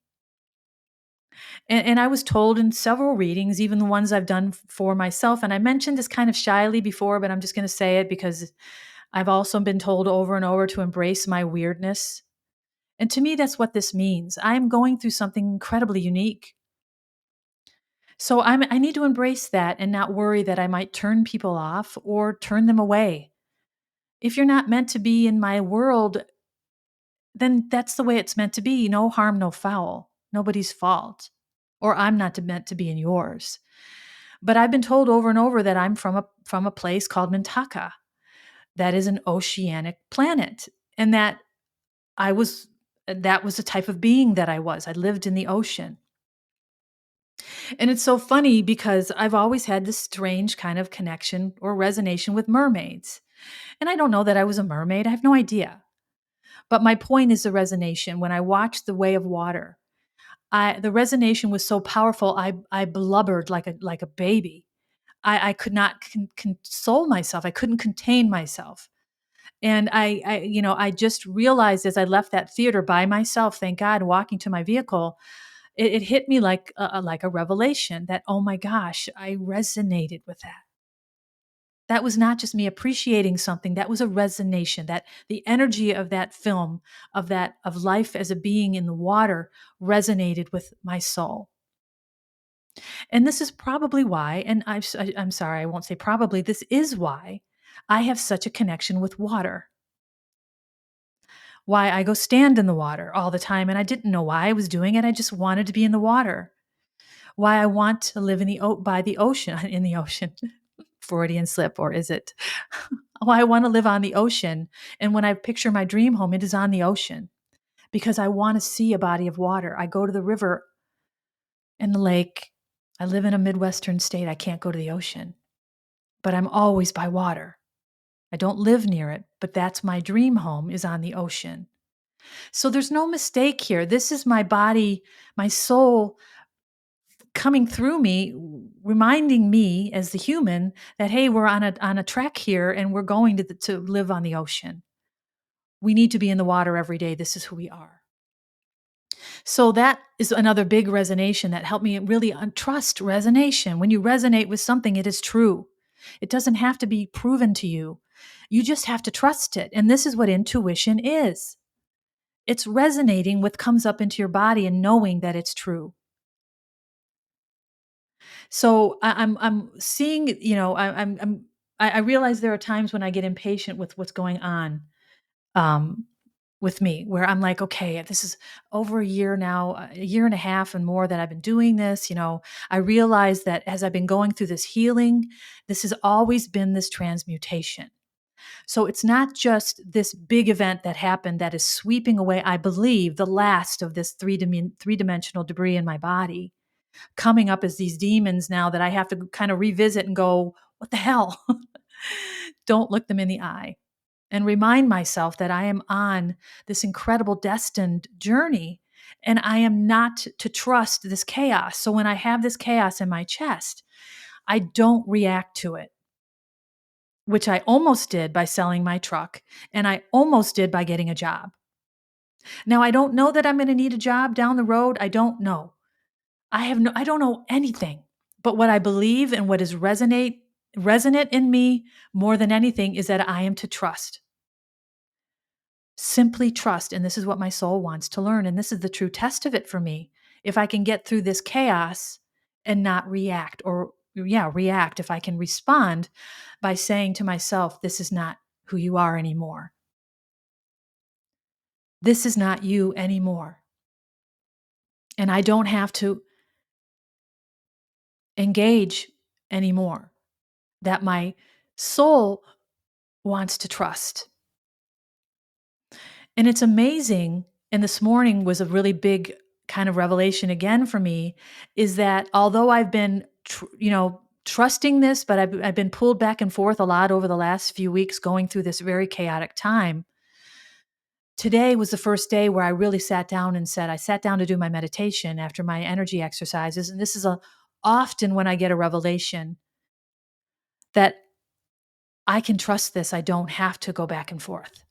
And I was told in several readings, even the ones I've done for myself, and I mentioned this kind of shyly before, but I'm just going to say it because I've also been told over and over to embrace my weirdness. And to me, that's what this means. I'm going through something incredibly unique. So I need to embrace that and not worry that I might turn people off or turn them away. If you're not meant to be in my world, then that's the way it's meant to be. No harm, no foul. Nobody's fault. Or I'm not meant to be in yours. But I've been told over and over that I'm from a place called Mintaka. That is an oceanic planet. And that was the type of being that I was. I lived in the ocean. And it's so funny because I've always had this strange kind of connection or resonation with mermaids. And I don't know that I was a mermaid. I have no idea. But my point is the resonation. When I watched The Way of Water, the resonation was so powerful. I blubbered like a baby. I could not console myself. I couldn't contain myself. And I just realized as I left that theater by myself, thank God, walking to my vehicle, it hit me like a revelation that, oh my gosh, I resonated with that. That was not just me appreciating something. That was a resonation. That the energy of that film, of life as a being in the water, resonated with my soul. And this is probably why, and I'm sorry, I won't say probably. This is why I have such a connection with water. Why I go stand in the water all the time, and I didn't know why I was doing it. I just wanted to be in the water. Why I want to live by the ocean, in the ocean. Freudian slip, or is it? Why I want to live on the ocean, and when I picture my dream home, it is on the ocean because I want to see a body of water. I go to the river and the lake. I live in a Midwestern state. I can't go to the ocean, but I'm always by water. I don't live near it, but that's my dream home is on the ocean. So there's no mistake here. This is my body, my soul coming through me, reminding me as the human that, hey, we're on a trek here and we're going to live on the ocean. We need to be in the water every day. This is who we are. So that is another big resonation that helped me really trust resonation. When you resonate with something, it is true. It doesn't have to be proven to you. You just have to trust it. And this is what intuition is. It's resonating what comes up into your body and knowing that it's true. So I'm seeing, I realize there are times when I get impatient with what's going on um, with me, where I'm like, okay, this is over a year now, a year and a half and more that I've been doing this. I realize that as I've been going through this healing, this has always been this transmutation. So it's not just this big event that happened that is sweeping away, I believe, the last of this three-dimensional debris in my body, coming up as these demons now that I have to kind of revisit and go, what the hell? Don't look them in the eye. And remind myself that I am on this incredible destined journey and I am not to trust this chaos. So when I have this chaos in my chest, I don't react to it, which I almost did by selling my truck and I almost did by getting a job. Now, I don't know that I'm going to need a job down the road. I don't know. I don't know anything. But what I believe and what is resonant in me more than anything is that I am to trust. Simply trust. And this is what my soul wants to learn. And this is the true test of it for me. If I can get through this chaos and not react, react, if I can respond by saying to myself, this is not who you are anymore. This is not you anymore. And I don't have to engage anymore, that my soul wants to trust. And it's amazing. And this morning was a really big kind of revelation again for me, is that although I've been, trusting this, but I've been pulled back and forth a lot over the last few weeks going through this very chaotic time. Today was the first day where I really sat down and said, I sat down to do my meditation after my energy exercises. And this is often when I get a revelation that I can trust this. I don't have to go back and forth.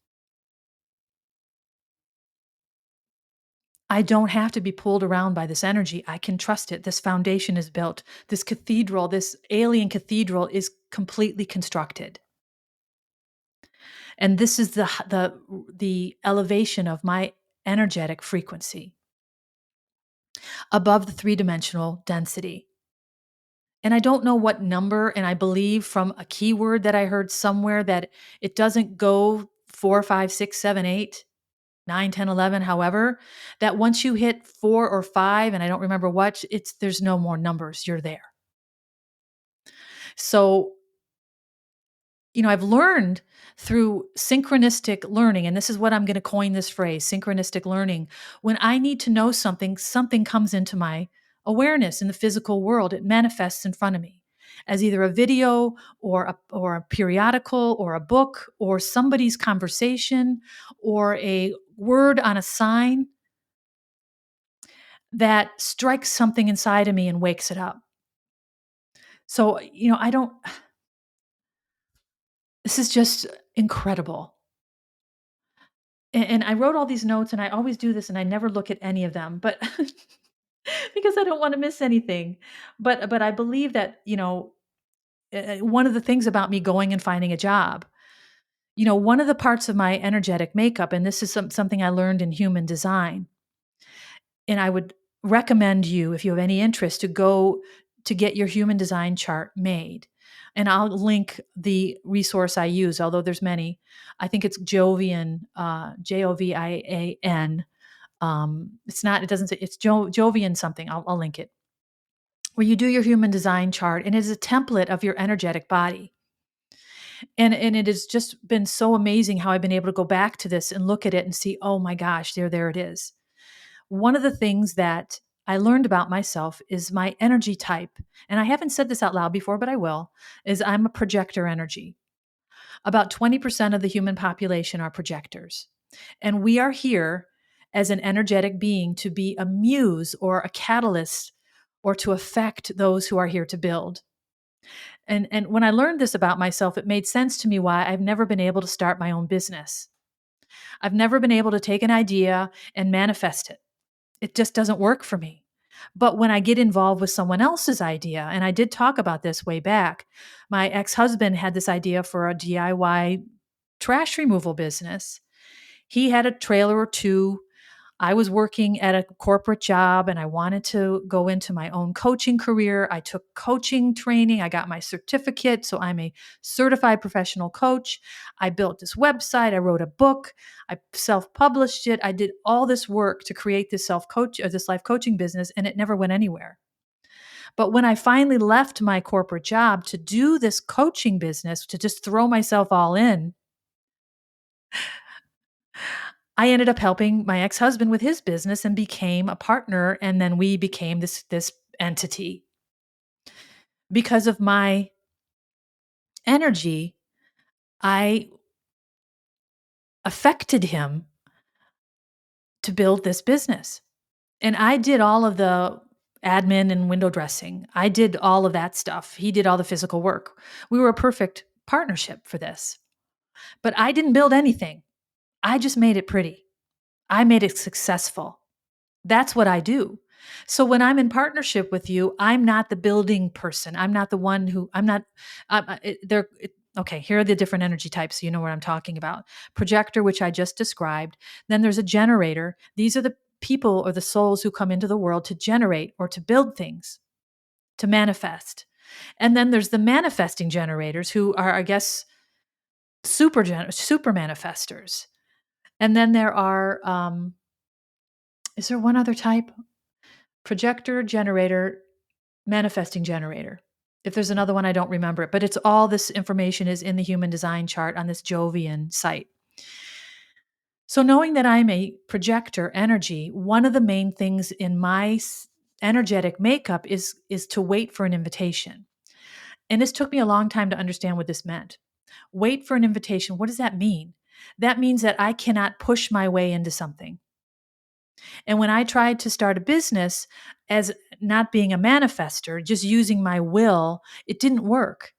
I don't have to be pulled around by this energy. I can trust it. This foundation is built. This cathedral, this alien cathedral is completely constructed. And this is the elevation of my energetic frequency above the three-dimensional density. And I don't know what number, and I believe from a keyword that I heard somewhere that it doesn't go 4, 5, 6, 7, 8, 9, 10, 11, however, that once you hit 4 or 5, and I don't remember what, there's no more numbers, you're there. So, I've learned through synchronistic learning, and this is what I'm going to coin this phrase, synchronistic learning. When I need to know something, something comes into my awareness in the physical world. It manifests in front of me as either a video or a periodical or a book or somebody's conversation or a word on a sign that strikes something inside of me and wakes it up. So, I don't, this is just incredible. And I wrote all these notes, and I always do this, and I never look at any of them, but because I don't want to miss anything. But I believe that, one of the things about me going and finding a job, one of the parts of my energetic makeup, and this is something I learned in human design, and I would recommend you, if you have any interest, to go to get your human design chart made. And I'll link the resource I use, although there's many. I think it's Jovian, Jovian. It's not, it doesn't say, it's Jovian something. I'll link it. Where you do your human design chart, and it is a template of your energetic body. And it has just been so amazing how I've been able to go back to this and look at it and see, oh my gosh, there it is. One of the things that I learned about myself is my energy type. And I haven't said this out loud before, but I will, is I'm a projector energy. About 20% of the human population are projectors. And we are here as an energetic being to be a muse or a catalyst or to affect those who are here to build. And when I learned this about myself, it made sense to me why I've never been able to start my own business. I've never been able to take an idea and manifest it. It just doesn't work for me. But when I get involved with someone else's idea, and I did talk about this way back, my ex-husband had this idea for a DIY trash removal business. He had a trailer or two. I was working at a corporate job and I wanted to go into my own coaching career. I took coaching training. I got my certificate. So I'm a certified professional coach. I built this website. I wrote a book. I self-published it. I did all this work to create this this life coaching business, and it never went anywhere. But when I finally left my corporate job to do this coaching business, to just throw myself all in, I ended up helping my ex-husband with his business and became a partner, and then we became this entity. Because of my energy, I affected him to build this business. And I did all of the admin and window dressing. I did all of that stuff. He did all the physical work. We were a perfect partnership for this. But I didn't build anything. I just made it pretty. I made it successful. That's what I do. So when I'm in partnership with you, I'm not the building person. I'm not the one who, I'm not, okay, here are the different energy types. So you know what I'm talking about. Projector, which I just described. Then there's a generator. These are the people or the souls who come into the world to generate or to build things, to manifest. And then there's the manifesting generators who are, I guess, super manifestors. And then there are, is there one other type? Projector, generator, manifesting generator. If there's another one, I don't remember it, but it's all this information is in the human design chart on this Jovian site. So knowing that I'm a projector energy, one of the main things in my energetic makeup is to wait for an invitation. And this took me a long time to understand what this meant. Wait for an invitation. What does that mean? That means that I cannot push my way into something. And when I tried to start a business as not being a manifester, just using my will, it didn't work.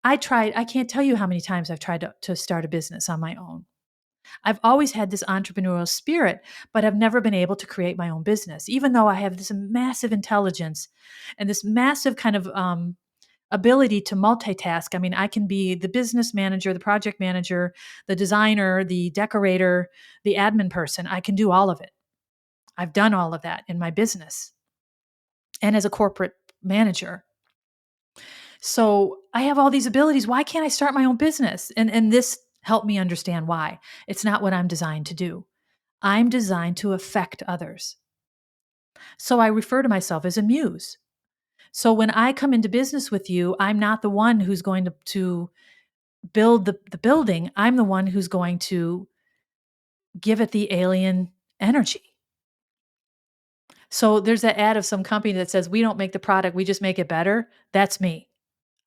I can't tell you how many times I've tried to start a business on my own. I've always had this entrepreneurial spirit, but I've never been able to create my own business, even though I have this massive intelligence and this massive kind of ability to multitask. I mean, I can be the business manager, the project manager, the designer, the decorator, the admin person. I can do all of it. I've done all of that in my business and as a corporate manager. So I have all these abilities. Why can't I start my own business? And this helped me understand why. It's not what I'm designed to do. I'm designed to affect others. So I refer to myself as a muse. So when I come into business with you, I'm not the one who's going to build the building. I'm the one who's going to give it the alien energy. So there's that ad of some company that says, we don't make the product, we just make it better. That's me.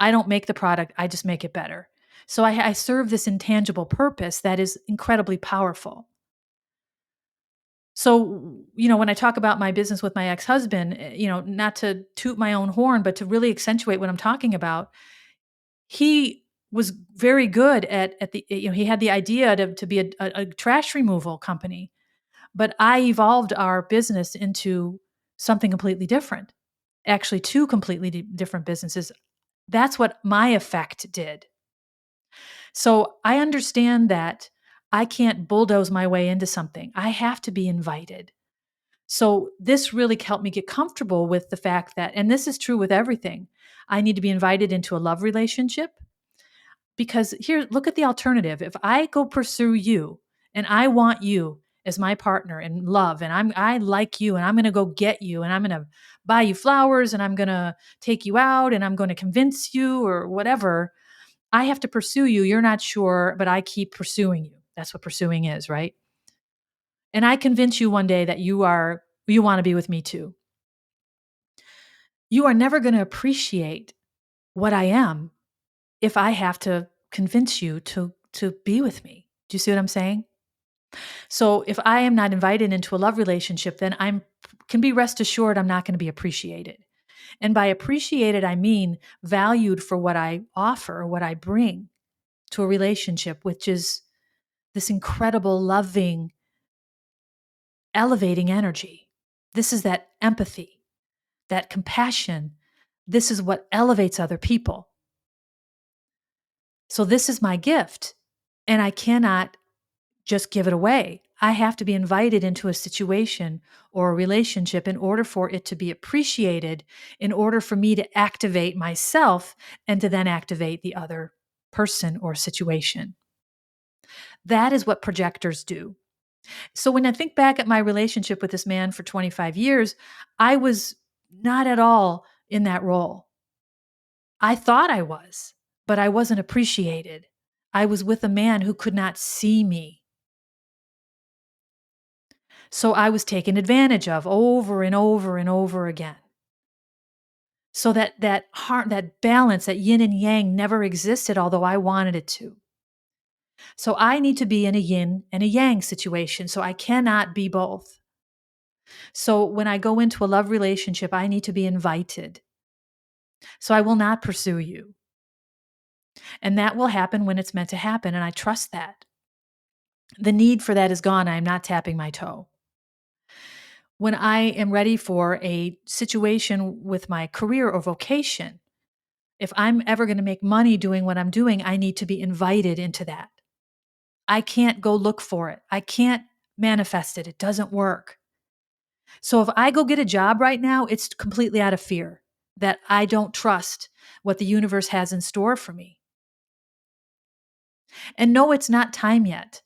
I don't make the product, I just make it better. So I serve this intangible purpose that is incredibly powerful. So, when I talk about my business with my ex-husband, not to toot my own horn, but to really accentuate what I'm talking about, he was very good at the, he had the idea to be a trash removal company, but I evolved our business into something completely different. Actually, two completely different businesses. That's what my effect did. So I understand that I can't bulldoze my way into something. I have to be invited. So this really helped me get comfortable with the fact that, and this is true with everything, I need to be invited into a love relationship. Because here, look at the alternative. If I go pursue you and I want you as my partner in love, and I like you, and I'm going to go get you, and I'm going to buy you flowers, and I'm going to take you out, and I'm going to convince you or whatever, I have to pursue you. You're not sure, but I keep pursuing you. That's what pursuing is, right? And I convince you one day that you want to be with me too. You are never going to appreciate what I am if I have to convince you to be with me. Do you see what I'm saying? So if I am not invited into a love relationship, then can be rest assured I'm not going to be appreciated. And by appreciated, I mean valued for what I offer, what I bring to a relationship, which is this incredible, loving, elevating energy. This is that empathy, that compassion. This is what elevates other people. So this is my gift, and I cannot just give it away. I have to be invited into a situation or a relationship in order for it to be appreciated, in order for me to activate myself and to then activate the other person or situation. That is what projectors do. So when I think back at my relationship with this man for 25 years, I was not at all in that role. I thought I was, but I wasn't appreciated. I was with a man who could not see me. So I was taken advantage of over and over and over again. So that heart, that balance, that yin and yang never existed, although I wanted it to. So I need to be in a yin and a yang situation. So I cannot be both. So when I go into a love relationship, I need to be invited. So I will not pursue you. And that will happen when it's meant to happen. And I trust that. The need for that is gone. I am not tapping my toe. When I am ready for a situation with my career or vocation, if I'm ever going to make money doing what I'm doing, I need to be invited into that. I can't go look for it. I can't manifest it. It doesn't work. So if I go get a job right now, it's completely out of fear that I don't trust what the universe has in store for me. And no, it's not time yet.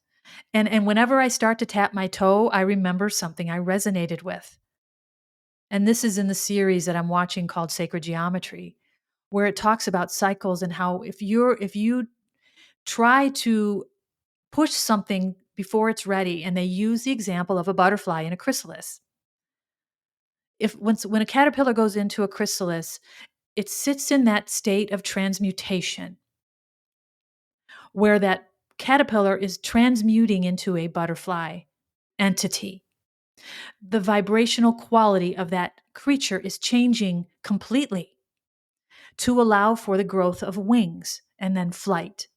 And whenever I start to tap my toe, I remember something I resonated with. And this is in the series that I'm watching called Sacred Geometry, where it talks about cycles and how if you try to push something before it's ready, and they use the example of a butterfly in a chrysalis. When a caterpillar goes into a chrysalis, it sits in that state of transmutation where that caterpillar is transmuting into a butterfly entity. The vibrational quality of that creature is changing completely to allow for the growth of wings and then flight,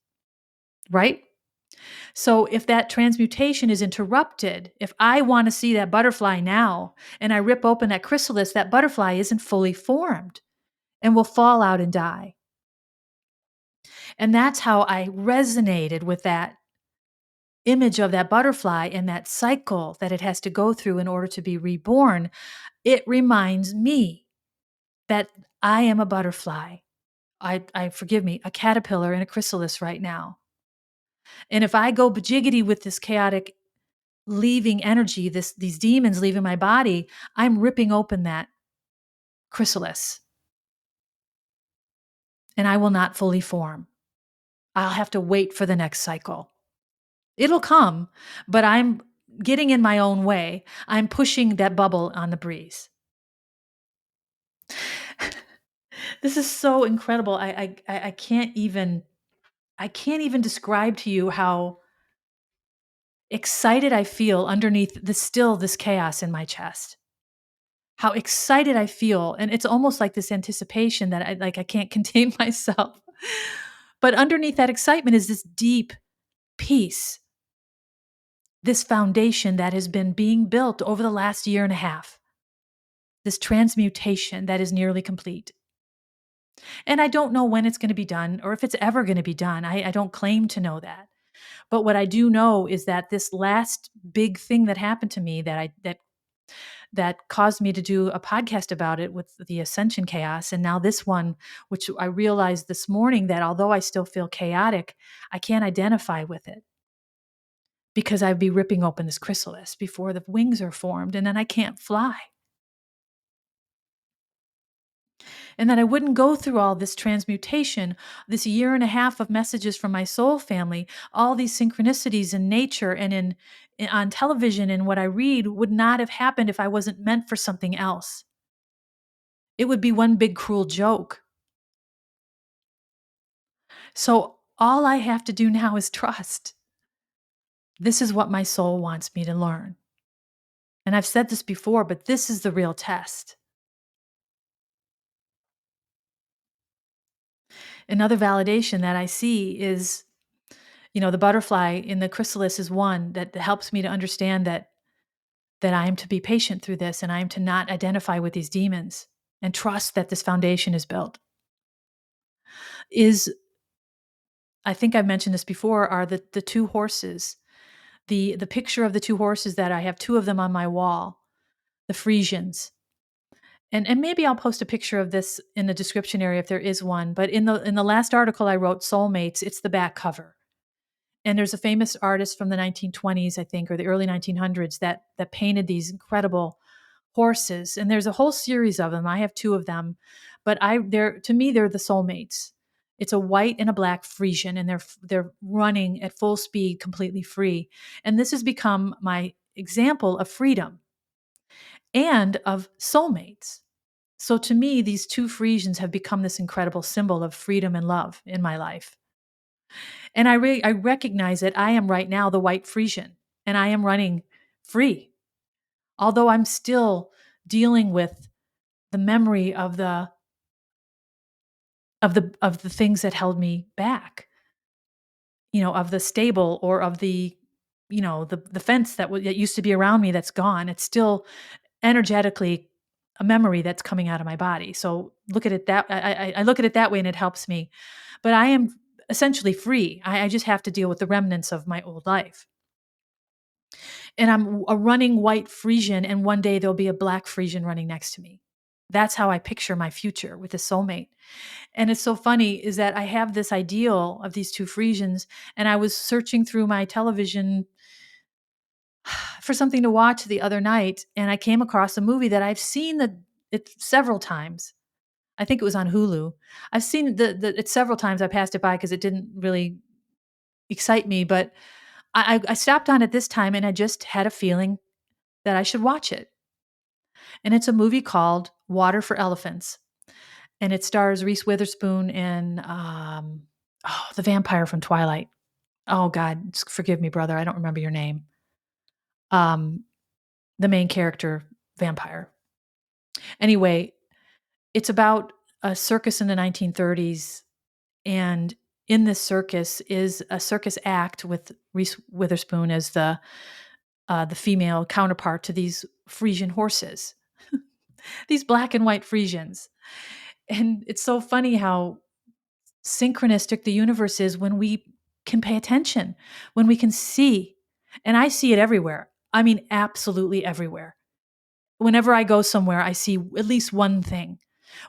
right? So if that transmutation is interrupted, if I want to see that butterfly now and I rip open that chrysalis, that butterfly isn't fully formed and will fall out and die. And that's how I resonated with that image of that butterfly and that cycle that it has to go through in order to be reborn. It reminds me that I am a butterfly. I forgive me, a caterpillar in a chrysalis right now. And if I go bajiggity with this chaotic leaving energy, these demons leaving my body, I'm ripping open that chrysalis. And I will not fully form. I'll have to wait for the next cycle. It'll come, but I'm getting in my own way. I'm pushing that bubble on the breeze. This is so incredible. I can't even describe to you how excited I feel underneath this chaos in my chest. How excited I feel, and it's almost like this anticipation that I can't contain myself. But underneath that excitement is this deep peace, this foundation that has been being built over the last year and a half, this transmutation that is nearly complete. And I don't know when it's going to be done or if it's ever going to be done. I don't claim to know that. But what I do know is that this last big thing that happened to me that caused me to do a podcast about it with the ascension chaos, and now this one, which I realized this morning that although I still feel chaotic, I can't identify with it because I'd be ripping open this chrysalis before the wings are formed, and then I can't fly. And that I wouldn't go through all this transmutation, this year and a half of messages from my soul family, all these synchronicities in nature and on television and what I read would not have happened if I wasn't meant for something else. It would be one big cruel joke. So all I have to do now is trust. This is what my soul wants me to learn. And I've said this before, but this is the real test. Another validation that I see is, the butterfly in the chrysalis is one that helps me to understand that I am to be patient through this and I am to not identify with these demons and trust that this foundation is built. I think I've mentioned this before, are the two horses. The picture of the two horses that I have two of them on my wall, the Friesians. And maybe I'll post a picture of this in the description area if there is one. But in the last article I wrote, Soulmates, it's the back cover. And there's a famous artist from the 1920s, I think, or the early 1900s that painted these incredible horses. And there's a whole series of them. I have two of them, but to me they're the soulmates. It's a white and a black Friesian, and they're running at full speed, completely free. And this has become my example of freedom and of soulmates. So to me, these two Friesians have become this incredible symbol of freedom and love in my life. And I recognize that I am right now the white Friesian, and I am running free. Although I'm still dealing with the memory of the things that held me back, of the stable or of the fence that used to be around me that's gone. It's still energetically a memory that's coming out of my body. So look at it that I look at it that way, and it helps me. But I am essentially free. I just have to deal with the remnants of my old life. And I'm a running white Friesian, and one day there'll be a black Friesian running next to me. That's how I picture my future with a soulmate. And it's so funny is that I have this ideal of these two Friesians, and I was searching through my television for something to watch the other night, and I came across a movie that I've seen it several times. I think it was on Hulu. I've seen it several times. I passed it by because it didn't really excite me, but I stopped on it this time and I just had a feeling that I should watch it. And it's a movie called Water for Elephants. And it stars Reese Witherspoon and the vampire from Twilight. Oh God, forgive me, brother. I don't remember your name. Um, the main character vampire. Anyway, it's about a circus in the 1930s, and in this circus is a circus act with Reese Witherspoon as the female counterpart to these Friesian horses, these black and white Friesians. And it's so funny how synchronistic the universe is when we can pay attention, when we can see. And I see it everywhere. I mean, absolutely everywhere. Whenever I go somewhere, I see at least one thing.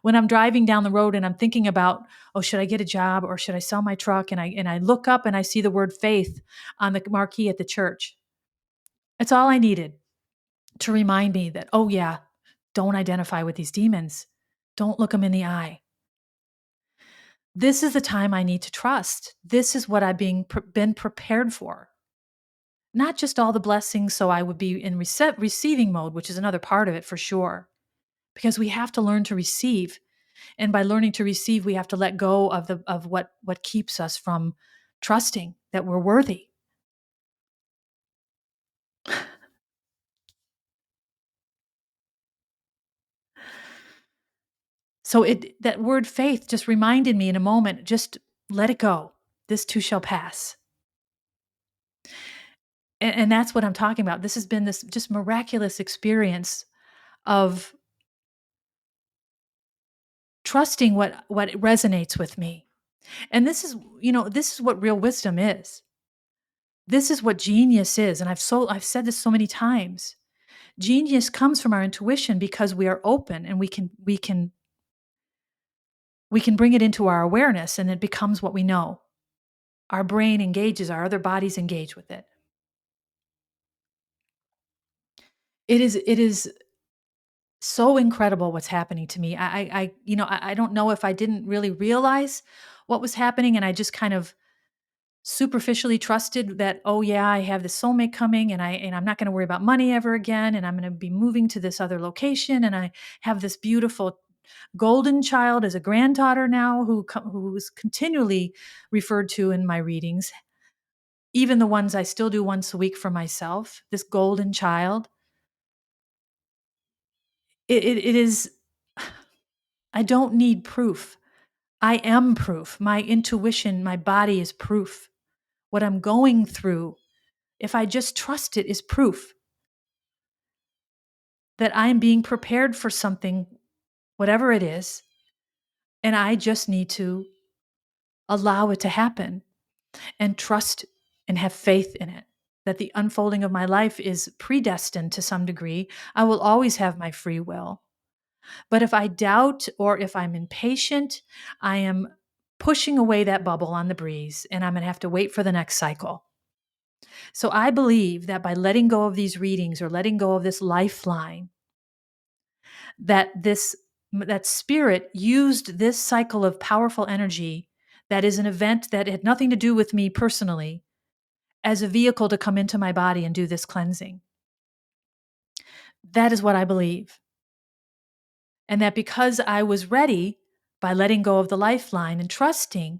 When I'm driving down the road and I'm thinking about, oh, should I get a job or should I sell my truck? And I look up and I see the word faith on the marquee at the church. It's all I needed to remind me that, oh yeah, don't identify with these demons. Don't look them in the eye. This is the time I need to trust. This is what I've been prepared for. Not just all the blessings so I would be in receiving mode, which is another part of it for sure. Because we have to learn to receive. And by learning to receive, we have to let go of what keeps us from trusting that we're worthy. So that word faith just reminded me in a moment, just let it go. This too shall pass. And that's what I'm talking about. This has been this just miraculous experience of trusting what resonates with me. And this is, this is what real wisdom is. This is what genius is. And I've said this so many times. Genius comes from our intuition because we are open and we can bring it into our awareness and it becomes what we know. Our brain engages, our other bodies engage with it. It is so incredible what's happening to me. I don't know if I didn't really realize what was happening and I just kind of superficially trusted that, oh yeah, I have this soulmate coming and I'm not going to worry about money ever again and I'm going to be moving to this other location and I have this beautiful golden child as a granddaughter now who is continually referred to in my readings, even the ones I still do once a week for myself. This golden child, it is. I don't need proof. I am proof. My intuition, my body is proof. What I'm going through, if I just trust it, is proof that I am being prepared for something, whatever it is, and I just need to allow it to happen and trust and have faith in it. That the unfolding of my life is predestined to some degree. I will always have my free will. But if I doubt or if I'm impatient, I am pushing away that bubble on the breeze and I'm going to have to wait for the next cycle. So I believe that by letting go of these readings or letting go of this lifeline, that spirit used this cycle of powerful energy that is an event that had nothing to do with me personally as a vehicle to come into my body and do this cleansing. That is what I believe. And that because I was ready by letting go of the lifeline and trusting,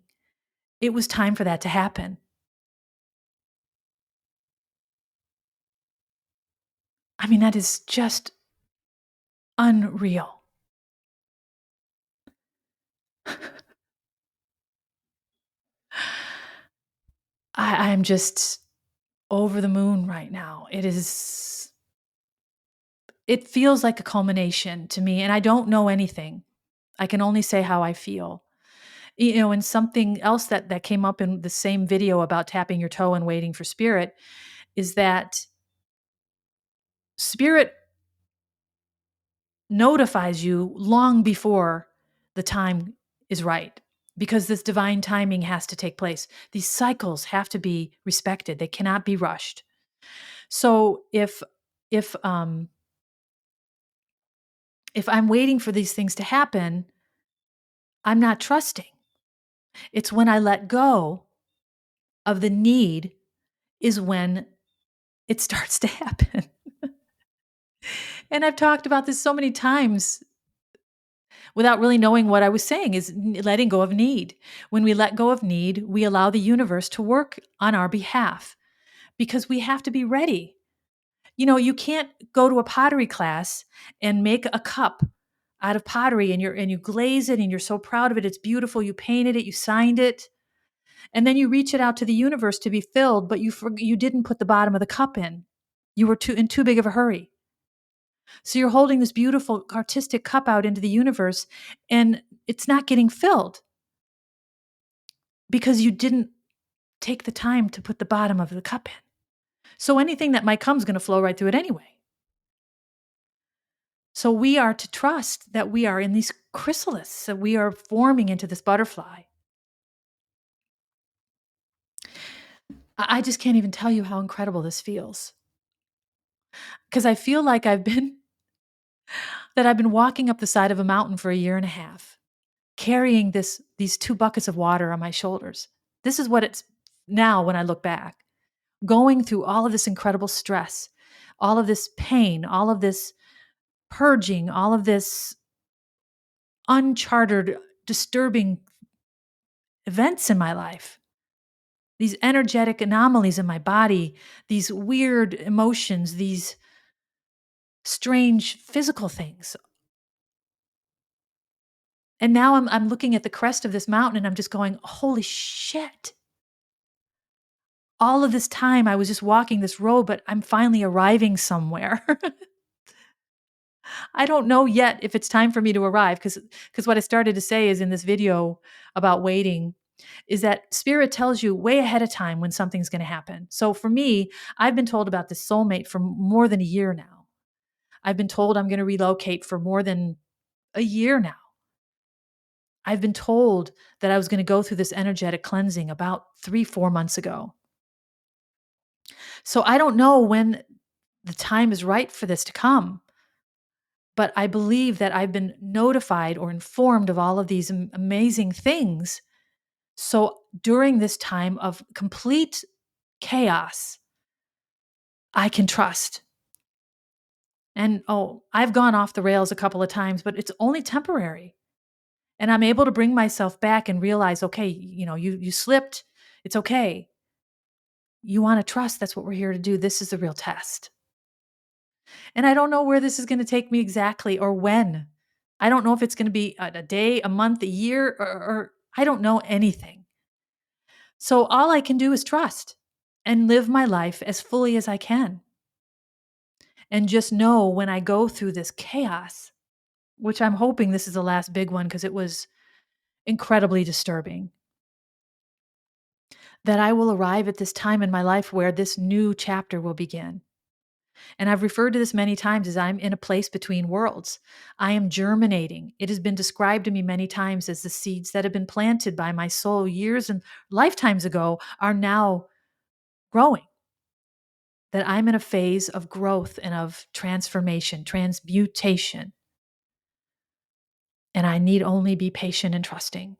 it was time for that to happen. I mean, that is just unreal. I'm just over the moon right now. It feels like a culmination to me, and I don't know anything. I can only say how I feel. And something else that came up in the same video about tapping your toe and waiting for spirit is that spirit notifies you long before the time is right, because this divine timing has to take place. These cycles have to be respected. They cannot be rushed. So if I'm waiting for these things to happen, I'm not trusting. It's when I let go of the need is when it starts to happen. And I've talked about this so many times without really knowing what I was saying is letting go of need. When we let go of need, we allow the universe to work on our behalf because we have to be ready. You can't go to a pottery class and make a cup out of pottery and you glaze it and you're so proud of it. It's beautiful. You painted it, you signed it, and then you reach it out to the universe to be filled, but you didn't put the bottom of the cup in. You were in too big of a hurry. So you're holding this beautiful artistic cup out into the universe and it's not getting filled because you didn't take the time to put the bottom of the cup in. So anything that might come is going to flow right through it anyway. So we are to trust that we are in these chrysalises, that we are forming into this butterfly. I just can't even tell you how incredible this feels. Because I feel like I've been walking up the side of a mountain for a year and a half, carrying these 2 buckets of water on my shoulders. This is what it's now when I look back, going through all of this incredible stress, all of this pain, all of this purging, all of this uncharted, disturbing events in my life, these energetic anomalies in my body, these weird emotions, these strange physical things. And now I'm looking at the crest of this mountain and I'm just going, holy shit. All of this time I was just walking this road, but I'm finally arriving somewhere. I don't know yet if it's time for me to arrive because what I started to say is in this video about waiting is that spirit tells you way ahead of time when something's going to happen. So for me, I've been told about this soulmate for more than a year now. I've been told I'm going to relocate for more than a year now. I've been told that I was going to go through this energetic cleansing about 3-4 months ago. So I don't know when the time is right for this to come. But I believe that I've been notified or informed of all of these amazing things. So during this time of complete chaos, I can trust. And I've gone off the rails a couple of times, but it's only temporary. And I'm able to bring myself back and realize, okay, you slipped. It's okay. You want to trust. That's what we're here to do. This is the real test. And I don't know where this is going to take me exactly or when. I don't know if it's going to be a day, a month, a year, or I don't know anything. So all I can do is trust and live my life as fully as I can. And just know when I go through this chaos, which I'm hoping this is the last big one because it was incredibly disturbing, that I will arrive at this time in my life where this new chapter will begin. And I've referred to this many times as I'm in a place between worlds. I am germinating. It has been described to me many times as the seeds that have been planted by my soul years and lifetimes ago are now growing. That I'm in a phase of growth and of transformation, transmutation. And I need only be patient and trusting.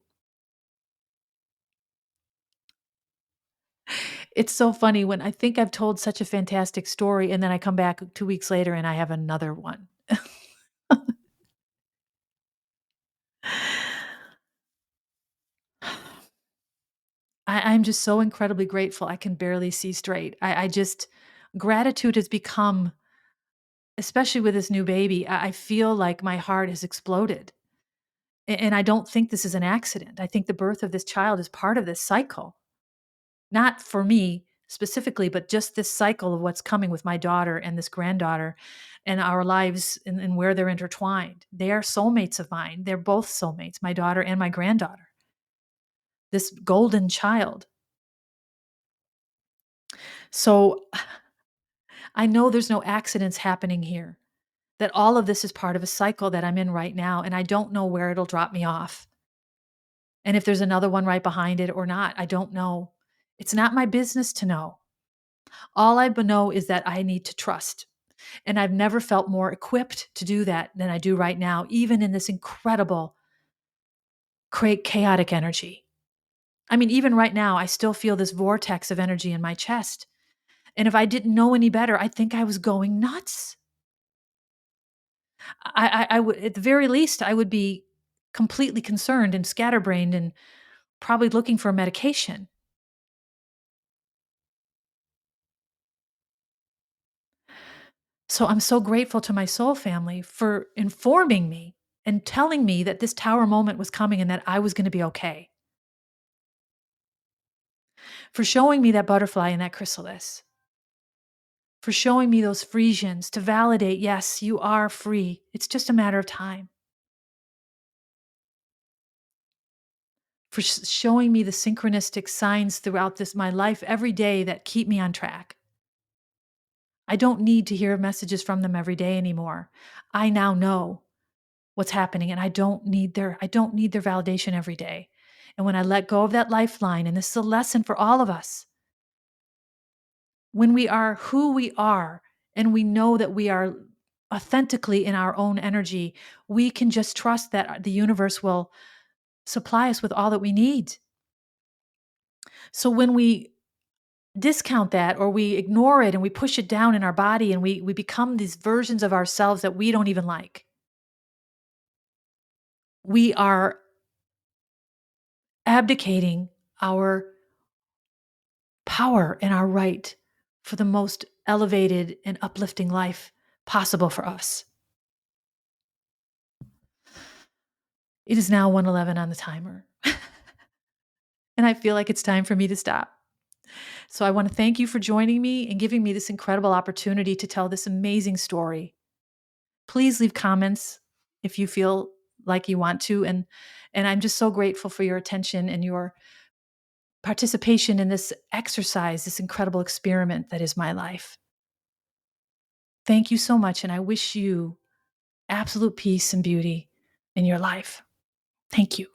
It's so funny when I think I've told such a fantastic story and then I come back 2 weeks later and I have another one. I'm just so incredibly grateful. I can barely see straight. I just, gratitude has become, especially with this new baby, I feel like my heart has exploded. And I don't think this is an accident. I think the birth of this child is part of this cycle. Not for me specifically, but just this cycle of what's coming with my daughter and this granddaughter and our lives and where they're intertwined. They are soulmates of mine. They're both soulmates, my daughter and my granddaughter. This golden child. So I know there's no accidents happening here, that all of this is part of a cycle that I'm in right now, and I don't know where it'll drop me off. And if there's another one right behind it or not, I don't know. It's not my business to know. All I know is that I need to trust. And I've never felt more equipped to do that than I do right now, even in this incredible create chaotic energy. I mean, even right now, I still feel this vortex of energy in my chest. And if I didn't know any better, I think I was going nuts. I would, at the very least, I would be completely concerned and scatterbrained and probably looking for medication. So I'm so grateful to my soul family for informing me and telling me that this tower moment was coming and that I was going to be okay, for showing me that butterfly and that chrysalis, for showing me those Friesians to validate, yes, you are free. It's just a matter of time. For showing me the synchronistic signs throughout this my life every day that keep me on track. I don't need to hear messages from them every day anymore. I now know what's happening and I don't need their validation every day. And when I let go of that lifeline, and this is a lesson for all of us, when we are who we are and we know that we are authentically in our own energy, we can just trust that the universe will supply us with all that we need. So when we discount that or we ignore it and we push it down in our body and we become these versions of ourselves that we don't even like, we are abdicating our power and our right for the most elevated and uplifting life possible for us. It is now 1:11 on the timer, and I feel like it's time for me to stop. So I want to thank you for joining me and giving me this incredible opportunity to tell this amazing story. Please leave comments if you feel like you want to, and I'm just so grateful for your attention and your participation in this exercise, this incredible experiment that is my life. Thank you so much, and I wish you absolute peace and beauty in your life. Thank you.